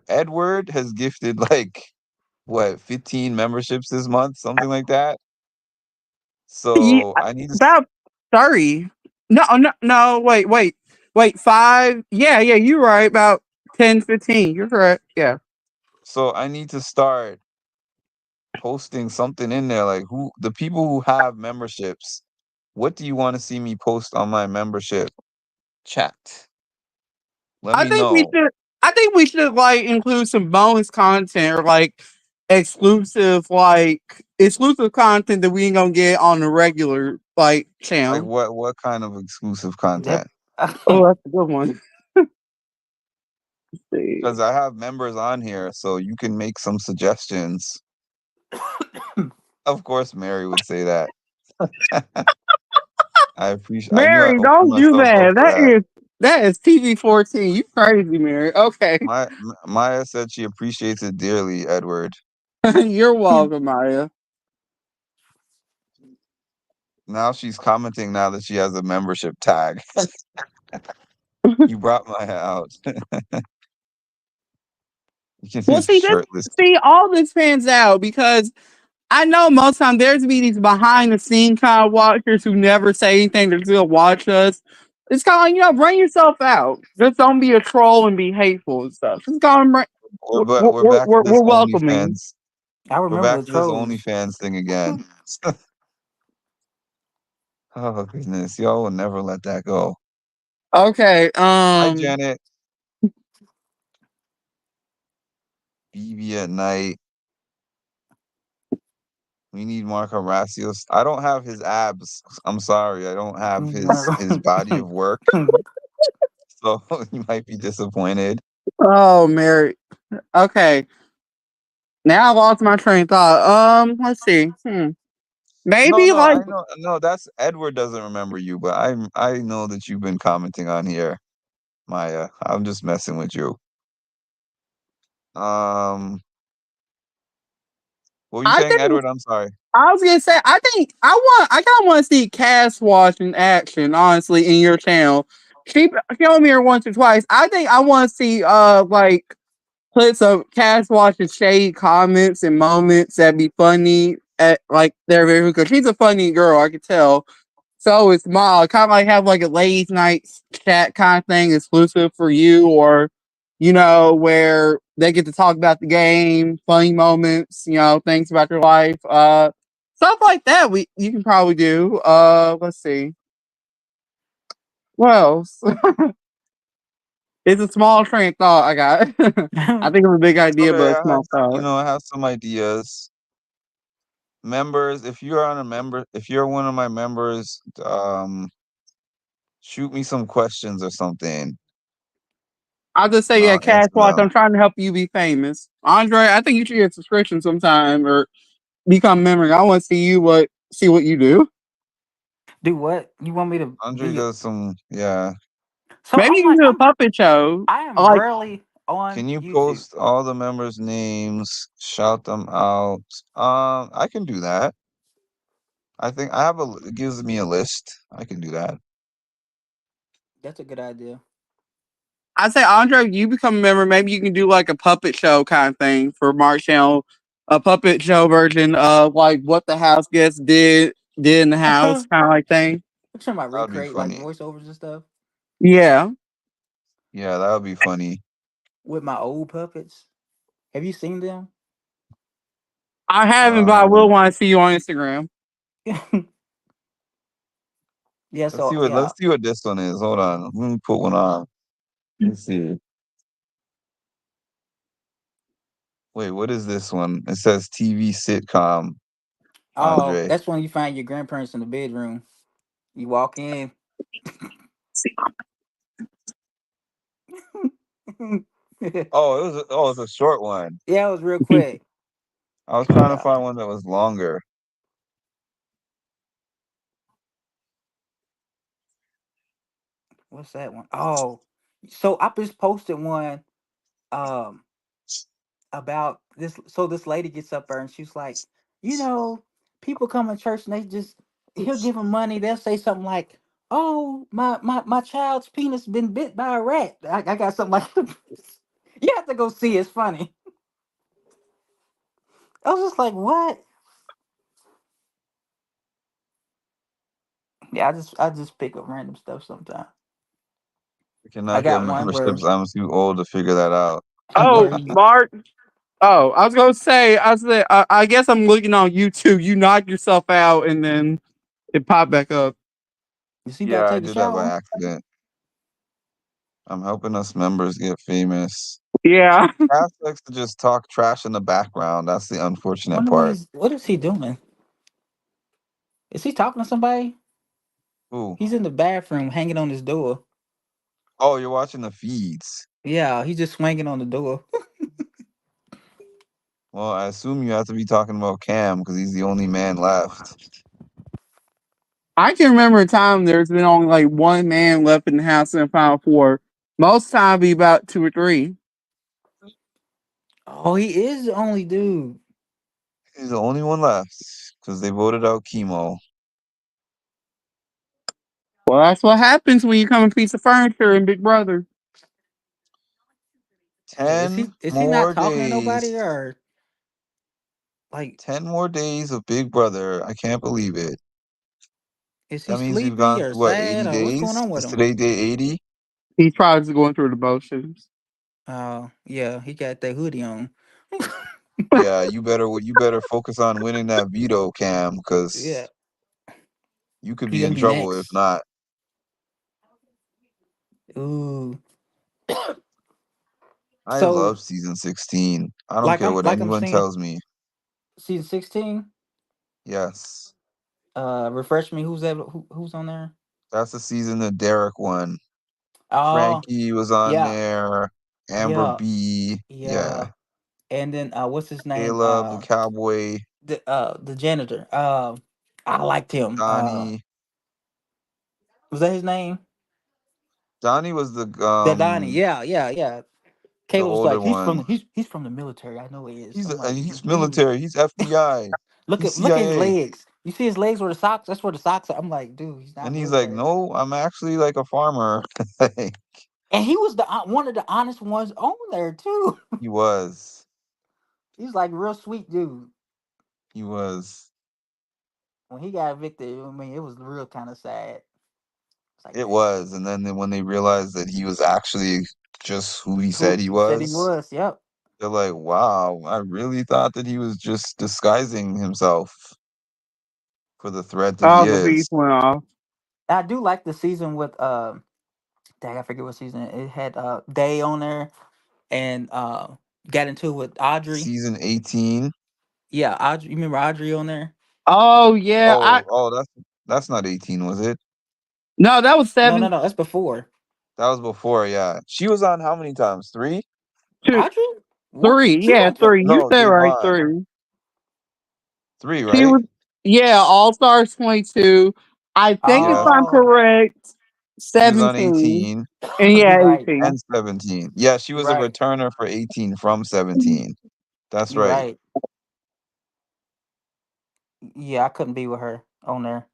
Edward has gifted like what 15 memberships this month, something like that. Yeah, So I need to. about 30. No, no, no, wait, 5. Yeah, you're right. About 10, 15. You're correct. Yeah. So I need to start posting something in there, like who the people who have memberships. What do you want to see me post on my membership chat? Let I me think we know. should I think we should like include some bonus content or like exclusive content that we ain't gonna get on the regular like Like channel. what kind of exclusive Yep. content? Oh, that's a good one. See. Because I have members on here, so you can make some suggestions. Of course, Mary would say that. I appreciate. I knew I Mary, opened don't do myself up that. for that. That is TV 14. You crazy, Mary. Okay. Maya said she appreciates it dearly, Edward. You're welcome, Maya. Now she's commenting now that she has a membership tag. You brought Maya out. You can Well, see see this. shirtless. See, all this pans out because I know most time there's be these behind the scene kind of watchers who never say anything to still watch us. It's kind of like, bring yourself out. Just don't be a troll and be hateful and stuff. Just go and bring. We're back to this We're welcoming. OnlyFans. I We're remember back the to this trolls. OnlyFans thing again. Oh goodness, y'all will never let that go. Okay. Hi Janet. BB at night. We need Marco Racios. I don't have his abs. I'm sorry. I don't have his body of work. So you might be disappointed. Oh, Mary. Okay. Now I lost my train of thought. Let's see. No, Maybe no, like I know. No, that's Edward doesn't remember you, but I know that you've been commenting on here, Maya. I'm just messing with you. Um, what were you I saying, think Edward? I'm sorry. I was gonna say I kind of want to see Cass Wash in action. Honestly, in your channel, she showed me her once or twice. I think I want to see like clips of Cass Wash's shade comments and moments that'd be funny. At like they're very because she's a funny girl. I could tell. So it's mild, kind of like have like a late night chat kind of thing exclusive for you, or where they get to talk about the game, funny moments, things about their life, stuff like that. You can probably do. Let's see, what else? It's a small train of thought I got. I think it's a big It's idea, okay. but a small thought. I have some ideas. Members, if you're one of my members, shoot me some questions or something, I'll just say, and yeah, I'll Cash answer Watch. them. I'm trying to help you be famous, Andre. I think you should get a subscription sometime or become a member. I want to see what you do. Do what? You want me to Andre be? does some, yeah. So Maybe I'm you can like do a puppet show. I am Like rarely on Can you YouTube. post all the members' names, shout them out? I can do that. I think it gives me a list. I can do that. That's a good idea. I say, Andre, you become a member. Maybe you can do like a puppet show kind of thing for Mark Channel, a puppet show version of like what the house guests did in the house, kind of like thing. I'm talking about That would be recreate like funny. voiceovers and stuff Yeah, Yeah, that would be funny. with my old puppets. Have you seen them? I haven't, but I will Um, want to see you on Instagram. Yeah. So yeah. let's see what this one is. Hold on. Let me put one on. Let's see. Wait, what is this one? It says TV sitcom, Oh, Andre. that's when you find your grandparents in the bedroom. You walk in. Yeah, it's a short one. it was real quick. I was trying to Yeah. find one that was longer. What's that one? Oh, so I just posted one um about this. So this lady gets up there and she's like, you know, people come to church and they just he'll give them money. They'll say something like, "Oh, my child's penis been bit by a rat." I got something like you have to go see. It's funny. I was just like, what? Yeah, I just pick up random stuff sometimes. I I cannot get got one memberships. I'm too old to figure that out. Oh, where you Mark. Oh, I was gonna say. I guess I'm looking on YouTube. You knock yourself out, and then it popped back up. is he about Yeah, to I take a did that by shower? accident. I'm helping us members get famous. Yeah. Cass likes to just talk trash in the background. That's the I unfortunate wonder part. what is he doing? Is he talking to somebody? Ooh. He's in the bathroom hanging on his door. Oh, you're watching the feeds. Yeah, he's just swinging on the door. Well, I assume you have to be talking about Cam because he's the only man left. I can remember a time there's been only like one man left in the house in the Final Four. Most time be about two or three. Oh, he is the only dude. He's the only one left because they voted out Chemo. Well, that's what happens when you come a piece of furniture in Big Brother. Yeah, Ten is he not more talking to nobody days. or like 10 more days of Big Brother. I can't believe it. is he That means we've sleepy gone or through what, sad 80 or what's going days? on with Is him? today day 80? He's probably just going through the motions. Oh, yeah, he got that hoodie on. Yeah, you better focus on winning that veto, Cam, Yeah, because you could he be gonna in be trouble if next. not. Ooh. I So love season 16. I don't care what I'm anyone saying tells me. season 16. Yes. Refresh me. Who's that? Who's on there? That's the season that Derek won. Oh, Frankie was on yeah, there. Amber yeah, B. yeah. Yeah. And then what's his name? Caleb, the cowboy. The janitor. I liked him. Donnie. Was that his name? Donnie was That Donnie. Yeah, yeah, yeah. the Caleb was older like, one. he's from the military. I know he is. He's I'm and like, he's dude, military. He's FBI. He's look at his CIA. legs. You see his legs where the socks? That's where the socks are. I'm like, dude, he's not And he's like, military. "No, I'm actually like a farmer." And he was the one of the honest ones on there too. He was. He's like real sweet dude. He was. When he got evicted, I mean, it was real kind of sad. It's like, It dang, was. And then when they realized that he was actually just who he said who he he said he was, was. Yep. they're like, "Wow, I really thought that he was just disguising himself for the threat that he Oh, the beef is." went off. I do like the season with dang, I forget what season it had. Day on there and got into it with Audrey. Season 18. Yeah, Audrey. You remember Audrey on there? Oh yeah, I Oh, that's not 18, was it? no, that was No, no, seven no. That's before That was before, yeah. She was on how many times? Three? two Audrey. What? three. She Yeah, went to. three. You No, said right, Devon. three. Three, She right? was yeah, All Stars 22. I think if Yes. I'm Oh, correct, She was on 17. 18 And you're yeah, right. 18. and 17. Yeah, she You're was a right. returner for 18 from 17. That's You're right. right. Yeah, I couldn't be with her on there.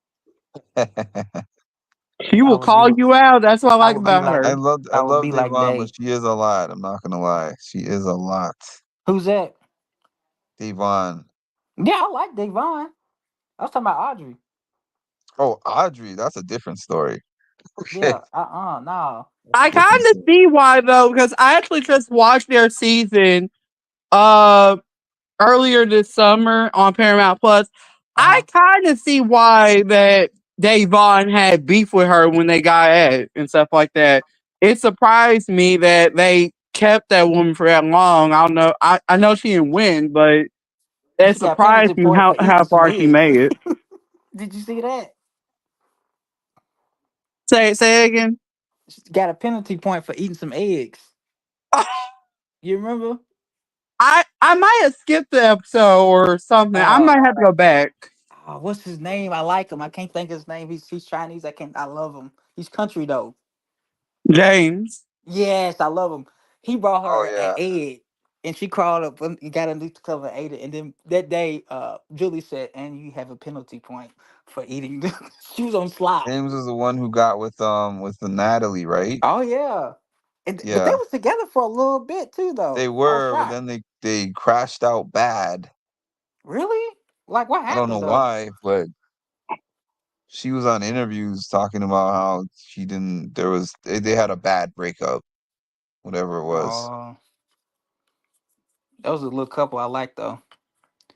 She I will would be. call you out. That's what I I like would be about like. her. I I would love be like Devon, but Day. she is a lot. I'm not gonna lie. She is a lot. Who's that? Devon. Yeah, I like Devon. I was talking about Audrey. Oh, Audrey, that's a different story. Okay. Yeah. No. That's a I different kind of story. see why though, because I actually just watched their season uh earlier this summer on Paramount Plus. Uh I huh. kind of see why that Davon had beef with her when they got at it and stuff like that. It surprised me that they kept that woman for that long. I don't know. I know she didn't win, but it She got penalty surprised me point for eating how some far she eggs. made it. Did you see that? Say it again. She got a penalty point for eating some eggs. You remember? I might have skipped the episode or something. I Uh, might have to go back. what's his name? I like him. I can't think of his name. He's Chinese. I can't. I love him. He's country though. James. Yes, I love him. He brought Oh her an yeah. egg, and she crawled up and got underneath the cover and ate it. And then that day, Julie said, "And you have a penalty point for eating." She was on slide. James was the one who got with the Natalie, right? Oh yeah, but they Yeah. was together for a little bit too, They though. I was were, but shocked. then they crashed out bad. Really? Like what I don't know happened though? why, but she was on interviews talking about how she didn't there was they had a bad breakup, whatever it was. Oh, that was a little couple I liked though.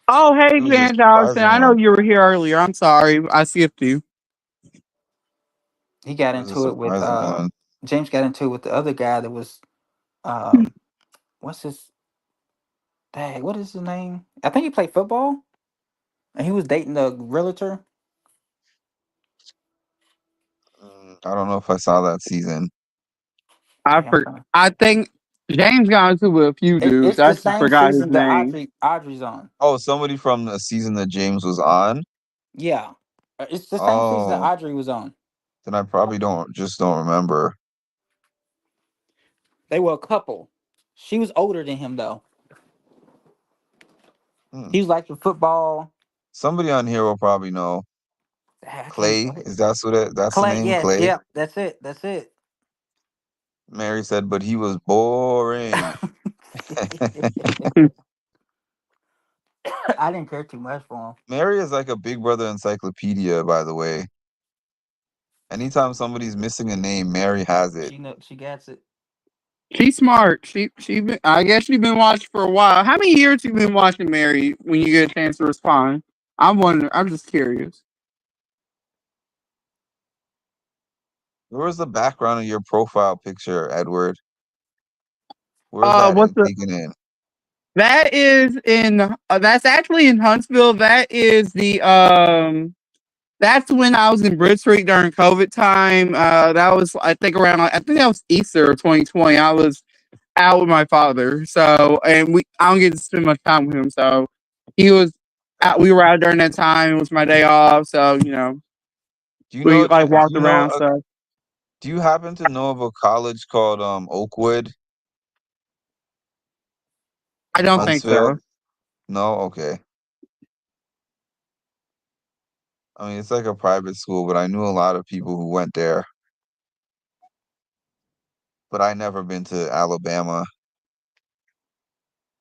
Oh, It hey, was a James Allison. surprising I know one. you were here earlier. I'm sorry. I skipped you. He got It was a into it with surprising one. James got into it with the other guy that was um what's his dang, what is his name? I think he played football and he was dating the realtor. I don't know if I saw that season. Dang, I'm trying to. I think James got into it with a few dudes. It's I the just same forgot his season that name. Audrey's on. Oh, somebody from the season that James was on. Yeah. It's the same season that Oh, Audrey was on. then I probably don't remember. They were a couple. She was older than him though. Hmm. He was like the football. Somebody on here will probably know. I can't. Clay, is that's the Clay. name? Yes. Clay. Yep. That's it. That's it. Mary said, but he was boring. I didn't care too much for him. Mary is like a Big Brother encyclopedia, by the way. Anytime somebody's missing a name, Mary has it. She gets it. She's smart. I guess she's been watching for a while. How many years you been watching Mary when you get a chance to respond? I'm wondering. I'm just curious. Where's the background of your profile picture, Edward? Where's that What's the taken in? that is in that's actually in Huntsville. That's when I was in Bridge Street during COVID time. That was I think around I think that was Easter of 2020. I was out with my father. So and I don't get to spend much time with him. So he was Okay. out we were out during that time. It was my day off. So, we like walked around stuff. Do you happen to know of a college called Oakwood I in don't think Huntsville? so. No? Okay. I mean, it's like a private school, but I knew a lot of people who went there. But I never been to Alabama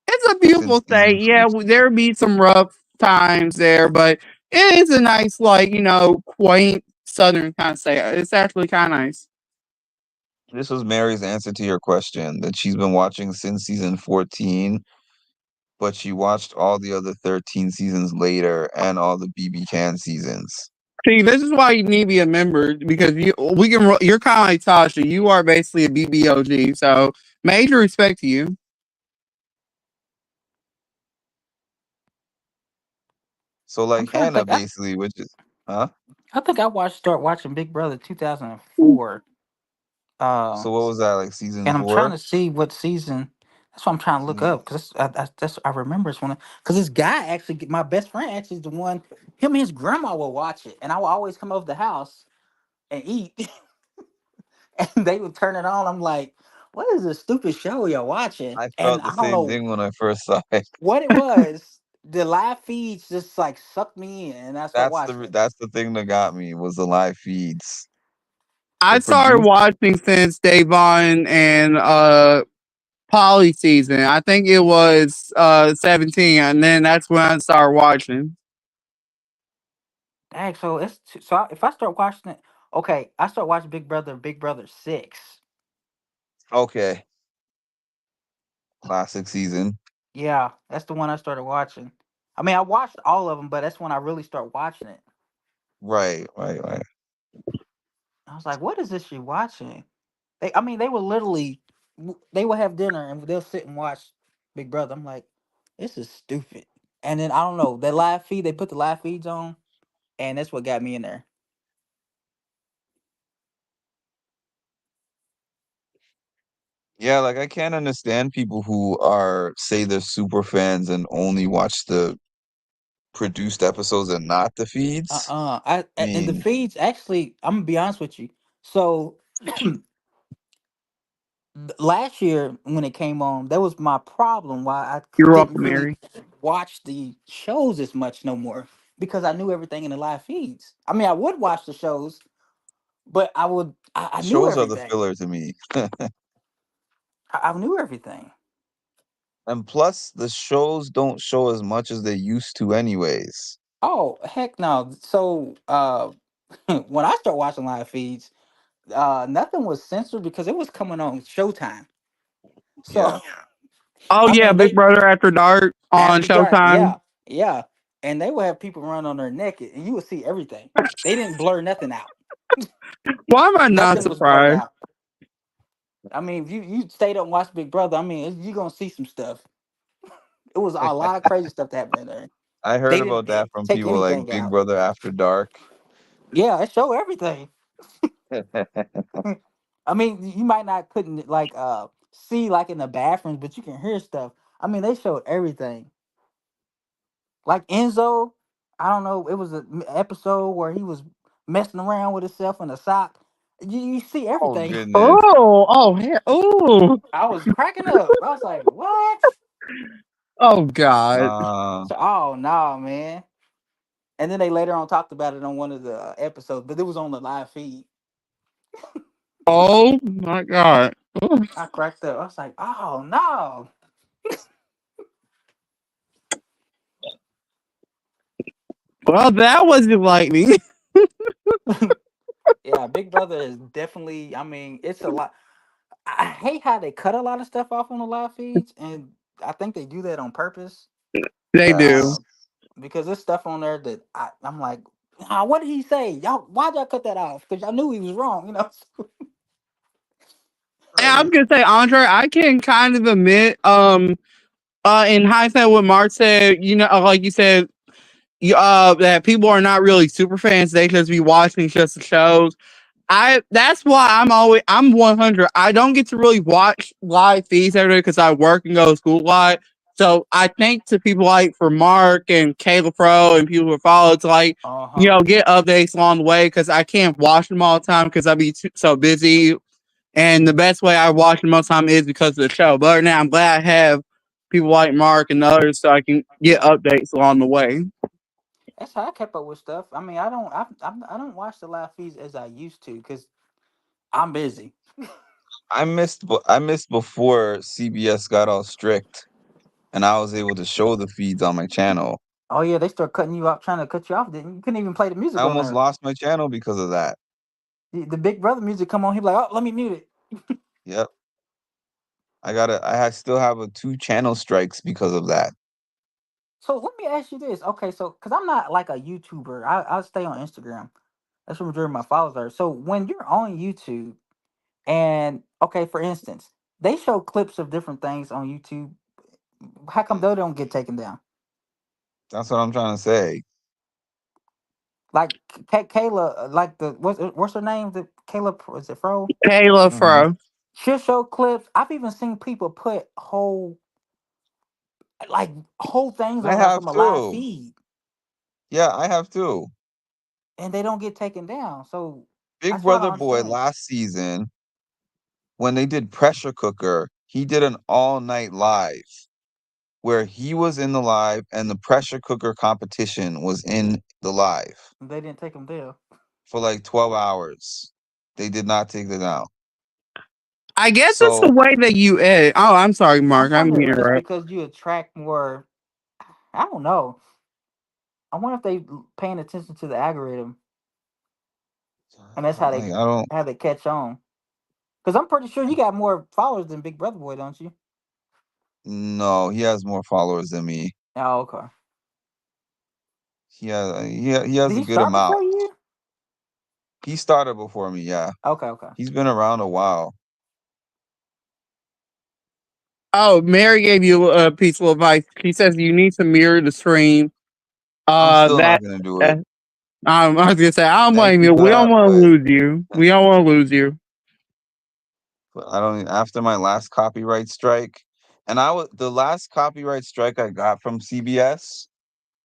It's a since beautiful season state. Yeah, 14. there be some rough times there, but it is a nice, like, quaint southern kind of state. It's actually kind of nice. This was Mary's answer to your question that she's been watching since season 14, but she watched all the other 13 seasons later and all the BB Can seasons. See, this is why you need to be a member because you're kind of like Tasha. You are basically a BBOG. So major respect to you. So I'm like trying to Hannah think. basically, which is huh? I think I start watching Big Brother 2004. Uh, So what was that like season and I'm trying 4? to see what season. That's what I'm trying to look Season up because that's I remember it's one because this guy actually my best friend actually is the one. Him and his grandma will watch it, and I will always come over the house and eat, and they would turn it on. I'm like, what is this stupid show you're watching? I And felt the I don't same know thing when I first saw it. what it was. The live feeds just like sucked me in, and I started watching it. That's the thing that got me was the live feeds. The I started produce watching since Davon and Polly season. I think it was 17, and then that's when I started watching. Dang, so if I start watching it, okay, I start watching Big Brother 6. okay, classic season. Yeah, that's the one I started watching. I mean, I watched all of them, but that's when I really start watching it. Right, right, right. I was like, "What is this you watching?" I mean, they were literally, they would have dinner and they'll sit and watch Big Brother. I'm like, this is stupid. And then I don't know, that live feed, they put the live feeds on, and that's what got me in there. Yeah, like I can't understand people who are say they're super fans and only watch the produced episodes and not the feeds. I And the mean, feeds actually, I'm gonna be honest with you. So last year when it came on, that was my problem why You're didn't welcome, really Mary. watch the shows as much no more because I knew everything in the live feeds. I mean, I would watch the shows, but I knew shows are the everything. filler to me. I knew everything. And plus, the shows don't show as much as they used to, anyways. Oh heck no! So when I start watching live feeds, nothing was censored because it was coming on Showtime. So Yeah. Oh I yeah, mean, Big they Brother After Dark on after dark, Showtime. yeah, yeah, and they would have people run on there naked, and you would see everything. They didn't blur nothing out. Why am I not Nothing was blurred surprised? out. I mean, if you stayed up and watched Big Brother, I mean, you gonna see some stuff. It was a lot of crazy stuff that happened in there. I heard They about didn't that from take people like anything Big out. Brother After Dark. Yeah, it showed everything. I mean, you might not couldn't like see like in the bathrooms, but you can hear stuff. I mean, they showed everything. Like Enzo, I don't know, it was an episode where he was messing around with himself in a sock. You see Oh everything. goodness. Oh, yeah. Oh, I was cracking up. I was like, what? oh God. So, oh no, man. And then they later on talked about it on one of the episodes, but it was on the live feed. Oh my God. Ooh. I cracked up. I was like, oh no. Well, that was enlightening. Yeah, Big Brother is definitely. I mean, it's a lot. I hate how they cut a lot of stuff off on the live feeds, and I think they do that on purpose. They do. Uh, Yes. because there's stuff on there that I'm like, what did he say? Y'all, why'd y'all cut that off? Because y'all knew he was wrong, you know. And I'm gonna say, Andre, I can kind of admit, in hindsight, what Mark said, like you said, that people are not really super fans; they just be watching just the shows. That's why I'm 100. I don't get to really watch live feeds every day because I work and go to school a lot. So I think to people like for Mark and Kayla Pro and people who follow to like Uh huh. get updates along the way because I can't watch them all the time because I be so busy. And the best way I watch them most of the time is because of the show. But other than that, I'm glad I have people like Mark and others so I can get updates along the way. That's how I kept up with stuff. I mean, I don't watch the live feeds as I used to because I'm busy. I missed before CBS got all strict and I was able to show the feeds on my channel. Oh yeah, they start cutting you off, trying to cut you off. Didn't you? Couldn't even play the I music on almost there. lost my channel because of that. The Big Brother music come on, he be like, oh, let me mute it. Yep. I still have a two channel strikes because of that. So let me ask you this. Okay, so because I'm not like a YouTuber, I stay on Instagram. That's where majority of my followers are. So when you're on YouTube, and okay, for instance, they show clips of different things on YouTube. How come they don't get taken down? That's what I'm trying to say. Like Kayla, like the what's her name? The Kayla, is it Fro? Kayla Hmm. Fro. She'll show clips. I've even seen people put like whole things I on there have from a live too. feed, Yeah, I have too. and they don't get taken down. So Big that's why I don't Brother Boy understand. last season, when they did Pressure Cooker, he did an all night live where he was in the live and the pressure cooker competition was in the live They didn't take them down. for like 12 hours. They did not take it out. I guess it's the So way that you edit. Oh, I'm sorry, I Mark. I'm wonder if here, it's right? because you attract more. I don't know. I wonder if they paying attention to the algorithm, and that's like I don't how they catch on. Because I'm pretty sure you got more followers than Big Brother Boy, don't you? know. He has more followers than me. Oh, okay. He Did has a he good start amount. before you? He started before me, yeah. Okay, okay. He's been around a while. Oh, Mary gave you a piece of advice. She says you need to mirror the stream. I'm still That not gonna do uh, it. I was gonna say I don't Thank blame you you. for We that don't want to advice. lose you. We don't want to lose you. But I don't. After my last copyright strike, and I was the last copyright strike I got from CBS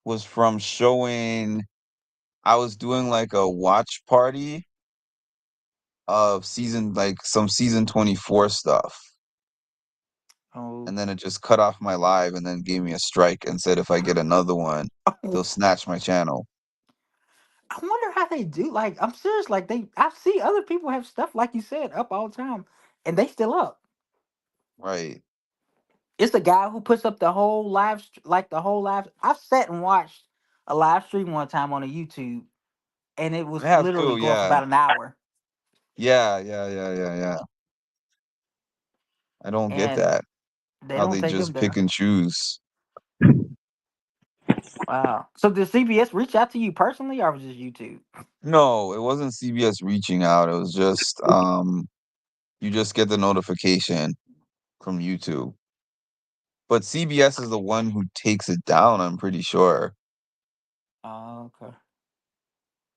was from showing. I was doing like a watch party of some season 24 stuff, Oh, and then it just cut off my live and then gave me a strike and said if I get another one, they'll snatch my channel. I wonder how they do. Like, I'm serious. Like, I see other people have stuff like you said up all the time, and they still up. Right. It's the guy who puts up the whole like the whole live. I've sat and watched a live stream one time on a YouTube, and it I was have literally too. going for Yeah. about an hour. Yeah. I don't get And that. they How don't they take him just pick down. and choose. Wow. So did CBS reach out to you personally, or was it just YouTube? No, it wasn't CBS reaching out. It was just you just get the notification from YouTube. But CBS is the one who takes it down, I'm pretty sure. Oh, okay.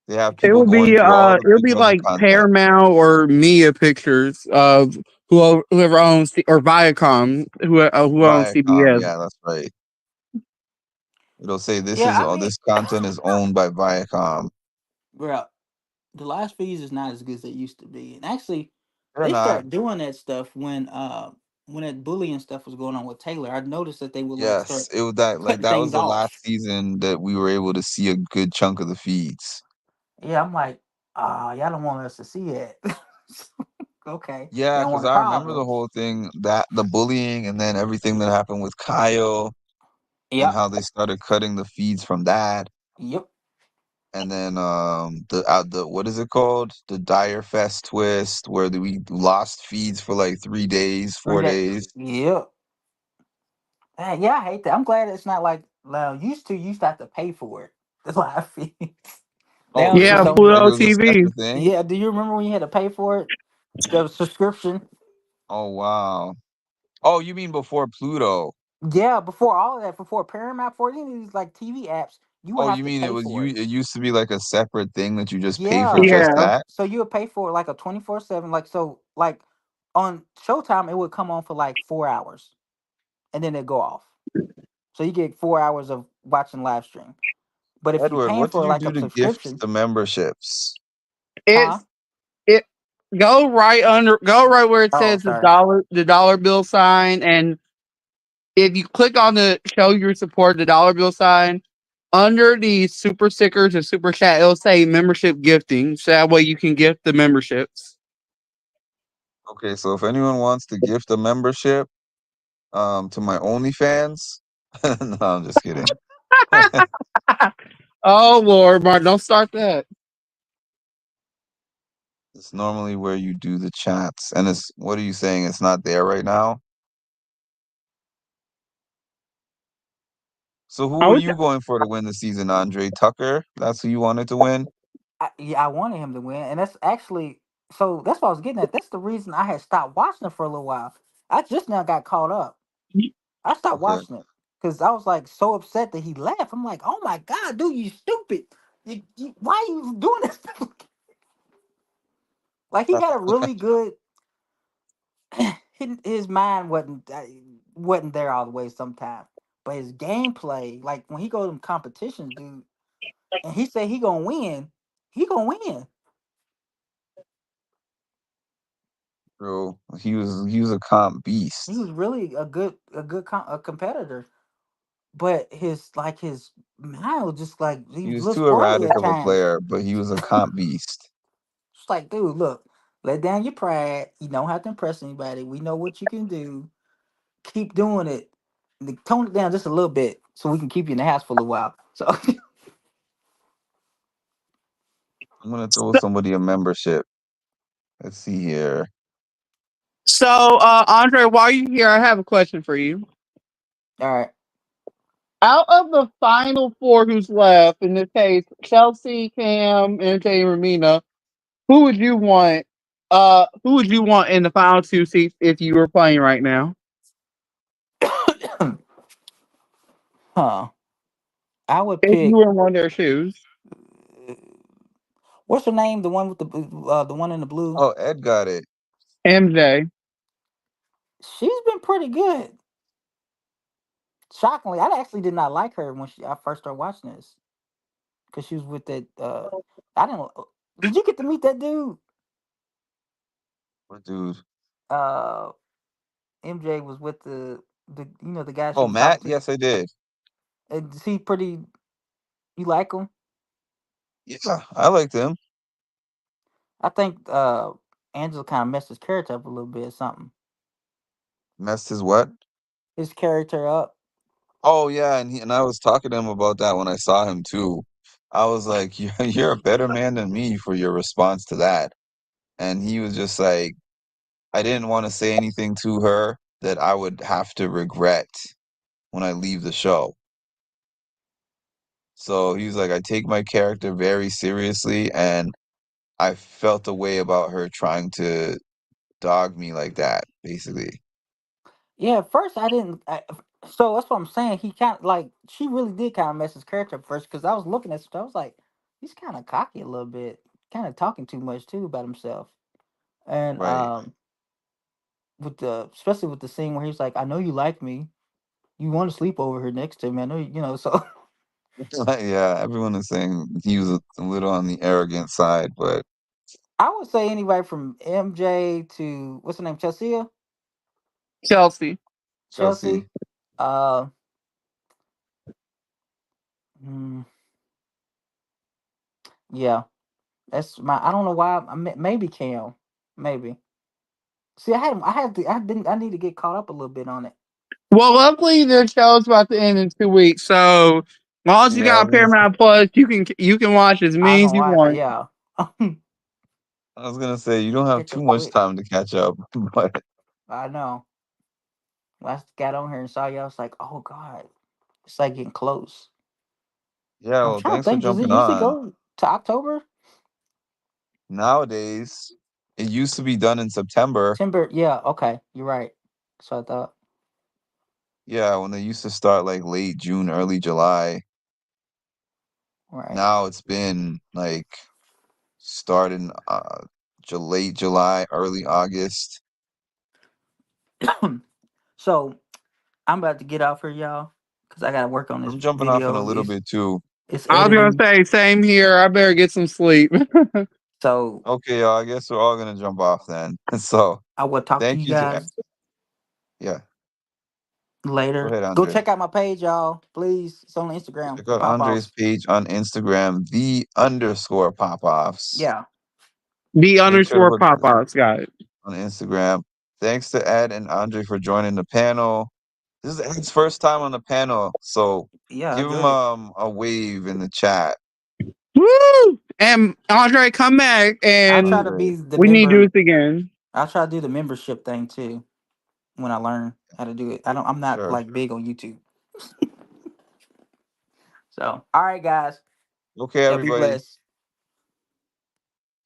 They have It people will going be through all the it'll be videos and like content. Paramount or Mia Pictures of whoever owns or Viacom who owns Viacom, CBS. yeah, that's right. It'll say Yeah, I mean, this content is owned by Viacom. bro, the live feeds is not as good as they used to be. And actually, They're they not. started doing that stuff when that bullying stuff was going on with Taylor. I noticed that they would like Yes, start it was that like cutting that was things the off. last season that we were able to see a good chunk of the feeds. Yeah, I'm like, y'all don't want us to see it. Okay, you Yeah, don't because want a I remember the problem. whole thing that the bullying and then everything that happened with Kyle and Yep, how they started cutting the feeds from that. yep. And then the what is it called? The Dire Fest twist where we lost feeds for like 3 days, 4 days. Yep. Yeah, I hate that. I'm glad it's not like well, you used to have to pay for it. The live feed. Now Oh, it's just Yeah, on really? Like it Pluto there. was a TV. separate thing? Yeah, do you remember when you had to pay for it? The subscription. Oh, wow. Oh, you mean before Pluto? Yeah, before all of that, before Paramount, for any of these like TV apps, you would Oh, have you to mean pay for it. it used to be like a separate thing that you just pay for Yeah. just Yeah. that? So you would pay for like a 24/7, like so like on Showtime it would come on for like 4 hours and then it go off. So you get 4 hours of watching live stream. But if you Edward, paying what did for you like do a to gift subscription, the memberships? huh? It's it go right where it Oh, says sorry. the dollar bill sign, and if you click on the show your support the dollar bill sign under the super stickers and super chat, it'll say membership gifting. So that way you can gift the memberships. Okay, so if anyone wants to gift a membership to my OnlyFans, no, I'm just kidding. Oh Lord, Mark, don't start that. It's normally where you do the chats. And it's what are you saying? It's not there right now? So who I were would, you going for to win the season, Andre Tucker? That's who you wanted to win? Yeah, I wanted him to win, and that's actually so. That's what I was getting at. That's the reason I had stopped watching it for a little while. I just now got caught up. I stopped Okay. watching it because I was like so upset that he left. I'm like, oh my god, dude, you stupid! Why are you doing this? Like he had a really good. His mind wasn't there all the way sometimes, but his gameplay, like when he go to them competitions, dude, and he said he gonna win. Bro, he was a comp He was beast. really a competitor, but his mind was just like he He was a was little too squirrely erratic at of a times. player, but he was a comp beast. It's like, dude, look, let down your pride. You don't have to impress anybody. We know what you can do. Keep doing it. Tone it down just a little bit so we can keep you in the house for a little while. So I'm gonna throw somebody a membership. Let's see here. so Andre, while you're here, I have a question for you. all right. Out of the final four who's left, in this case, Chelsea, Cam, MJ, and Ramina, who would you want? Who would you want in the final two seats if you were playing right now? Huh. I would If you pick were in one of their shoes, what's her name? The one with the one in the blue. Oh, Ed got it. MJ. She's been pretty good. Shockingly, I actually did not like her when I first started watching this because she was with that. I didn't. Did you get to meet that dude? What dude? Uh, MJ was with the the guy she Oh, was talking Matt? to. Yes, I did. Is he pretty? You like him? Yeah, I liked him. I think Angela kind of messed his character up a little bit. Or something. Messed his what? His character up. Oh yeah, and I was talking to him about that when I saw him too. I was like, you're a better man than me for your response to that. And he was just like, I didn't want to say anything to her that I would have to regret when I leave the show. So he's like, I take my character very seriously, and I felt a way about her trying to dog me like that, basically. Yeah, at first I didn't. So that's what I'm saying. He kind of like she really did kind of mess his character up first because I was looking at stuff. I was like, he's kind of cocky a little bit, kind of talking too much too about himself. And Right. with the especially with the scene where he's like, "I know you like me. You want to sleep over here next to me. I know you." So Yeah, everyone is saying he was a little on the arrogant side, but I would say anybody from MJ to what's her name, Chelsea, Chelsea. Chelsea. Chelsea. Uh, mm, yeah, that's my. I don't know why. Maybe Cam, maybe. See, I need to get caught up a little bit on it. Well, luckily their show's about to end in 2 weeks, so as long as you Yeah, got Paramount Plus, you can watch as I many as gonna you watch it. want. Yeah, I was gonna say you don't have catch too up much quick. time to catch up, but I know. When I got on here and saw you, I was like, oh god, it's like getting close. yeah, I'm well, trying to thanks for think. Does it jumping usually on. go to October? Nowadays, it used to be done in September. Timber? Yeah. Okay, you're right. So I thought. Yeah, when they used to start like late June, early July. Right. Now it's been like starting late July, early August. So I'm about to get off here, y'all, because I gotta work on this I'm jumping off in a video. little bit too. It's I was gonna editing. say same here. I better get some sleep. So Okay, y'all, I guess we're all gonna jump off then. So I will talk to thank you you to guys yeah. Go later. ahead, Go Andre. check out my page, y'all. Please. It's on Instagram. Check The out pop Andre's offs. page on Instagram, the_pop offs. Yeah. The Make sure to underscore look pop outs, got it. on Instagram. Thanks to Ed and Andre for joining the panel. This is Ed's first time on the panel, so Yeah, I give him enjoyed it. a wave in the chat. Woo! And Andre, come back, I'll try and to Andre. be the we need to do member. this again. I'll try to do the membership thing too when I learn how to do it. I'm not Sure. like big on YouTube. So all right, guys. Okay, Yeah, be everybody. blessed.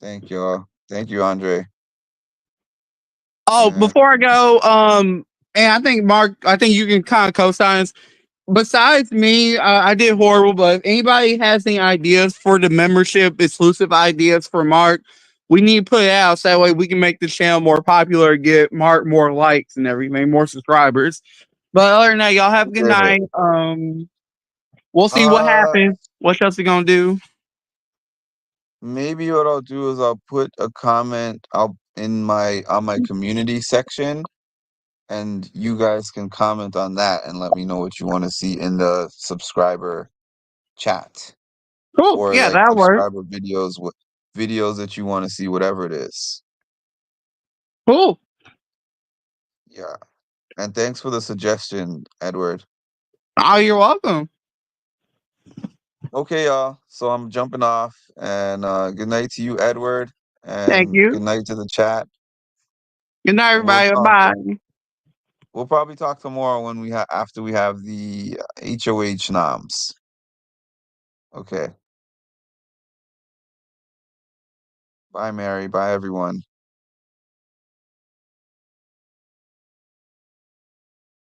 Thank you all. Thank you, Andre. Oh, And before I go, and I think Mark, I think you can kind of co-sign. Besides me, I did horrible. But if anybody has any ideas for the membership, exclusive ideas for Mark, we need to put it out so that way we can make the channel more popular, get Mark more likes and everything, more subscribers. But other than that, y'all have a good yeah. night. We'll see what Uh happens. What Chelsea gonna do? Maybe what I'll do is I'll put a comment up in my on my community section, and you guys can comment on that and let me know what you want to see in the subscriber chat, Cool. or Yeah, like that works. subscriber videos, what videos that you want to see, whatever it is. Cool. Yeah. And thanks for the suggestion, Edward. Oh, you're welcome. Okay, y'all. So I'm jumping off, and good night to you, Edward, Thank and you. good night to the chat. Good night, And we'll everybody. talk. Bye. We'll probably talk tomorrow when we have after we have the HOH noms. Okay. Bye, Mary. Bye, everyone.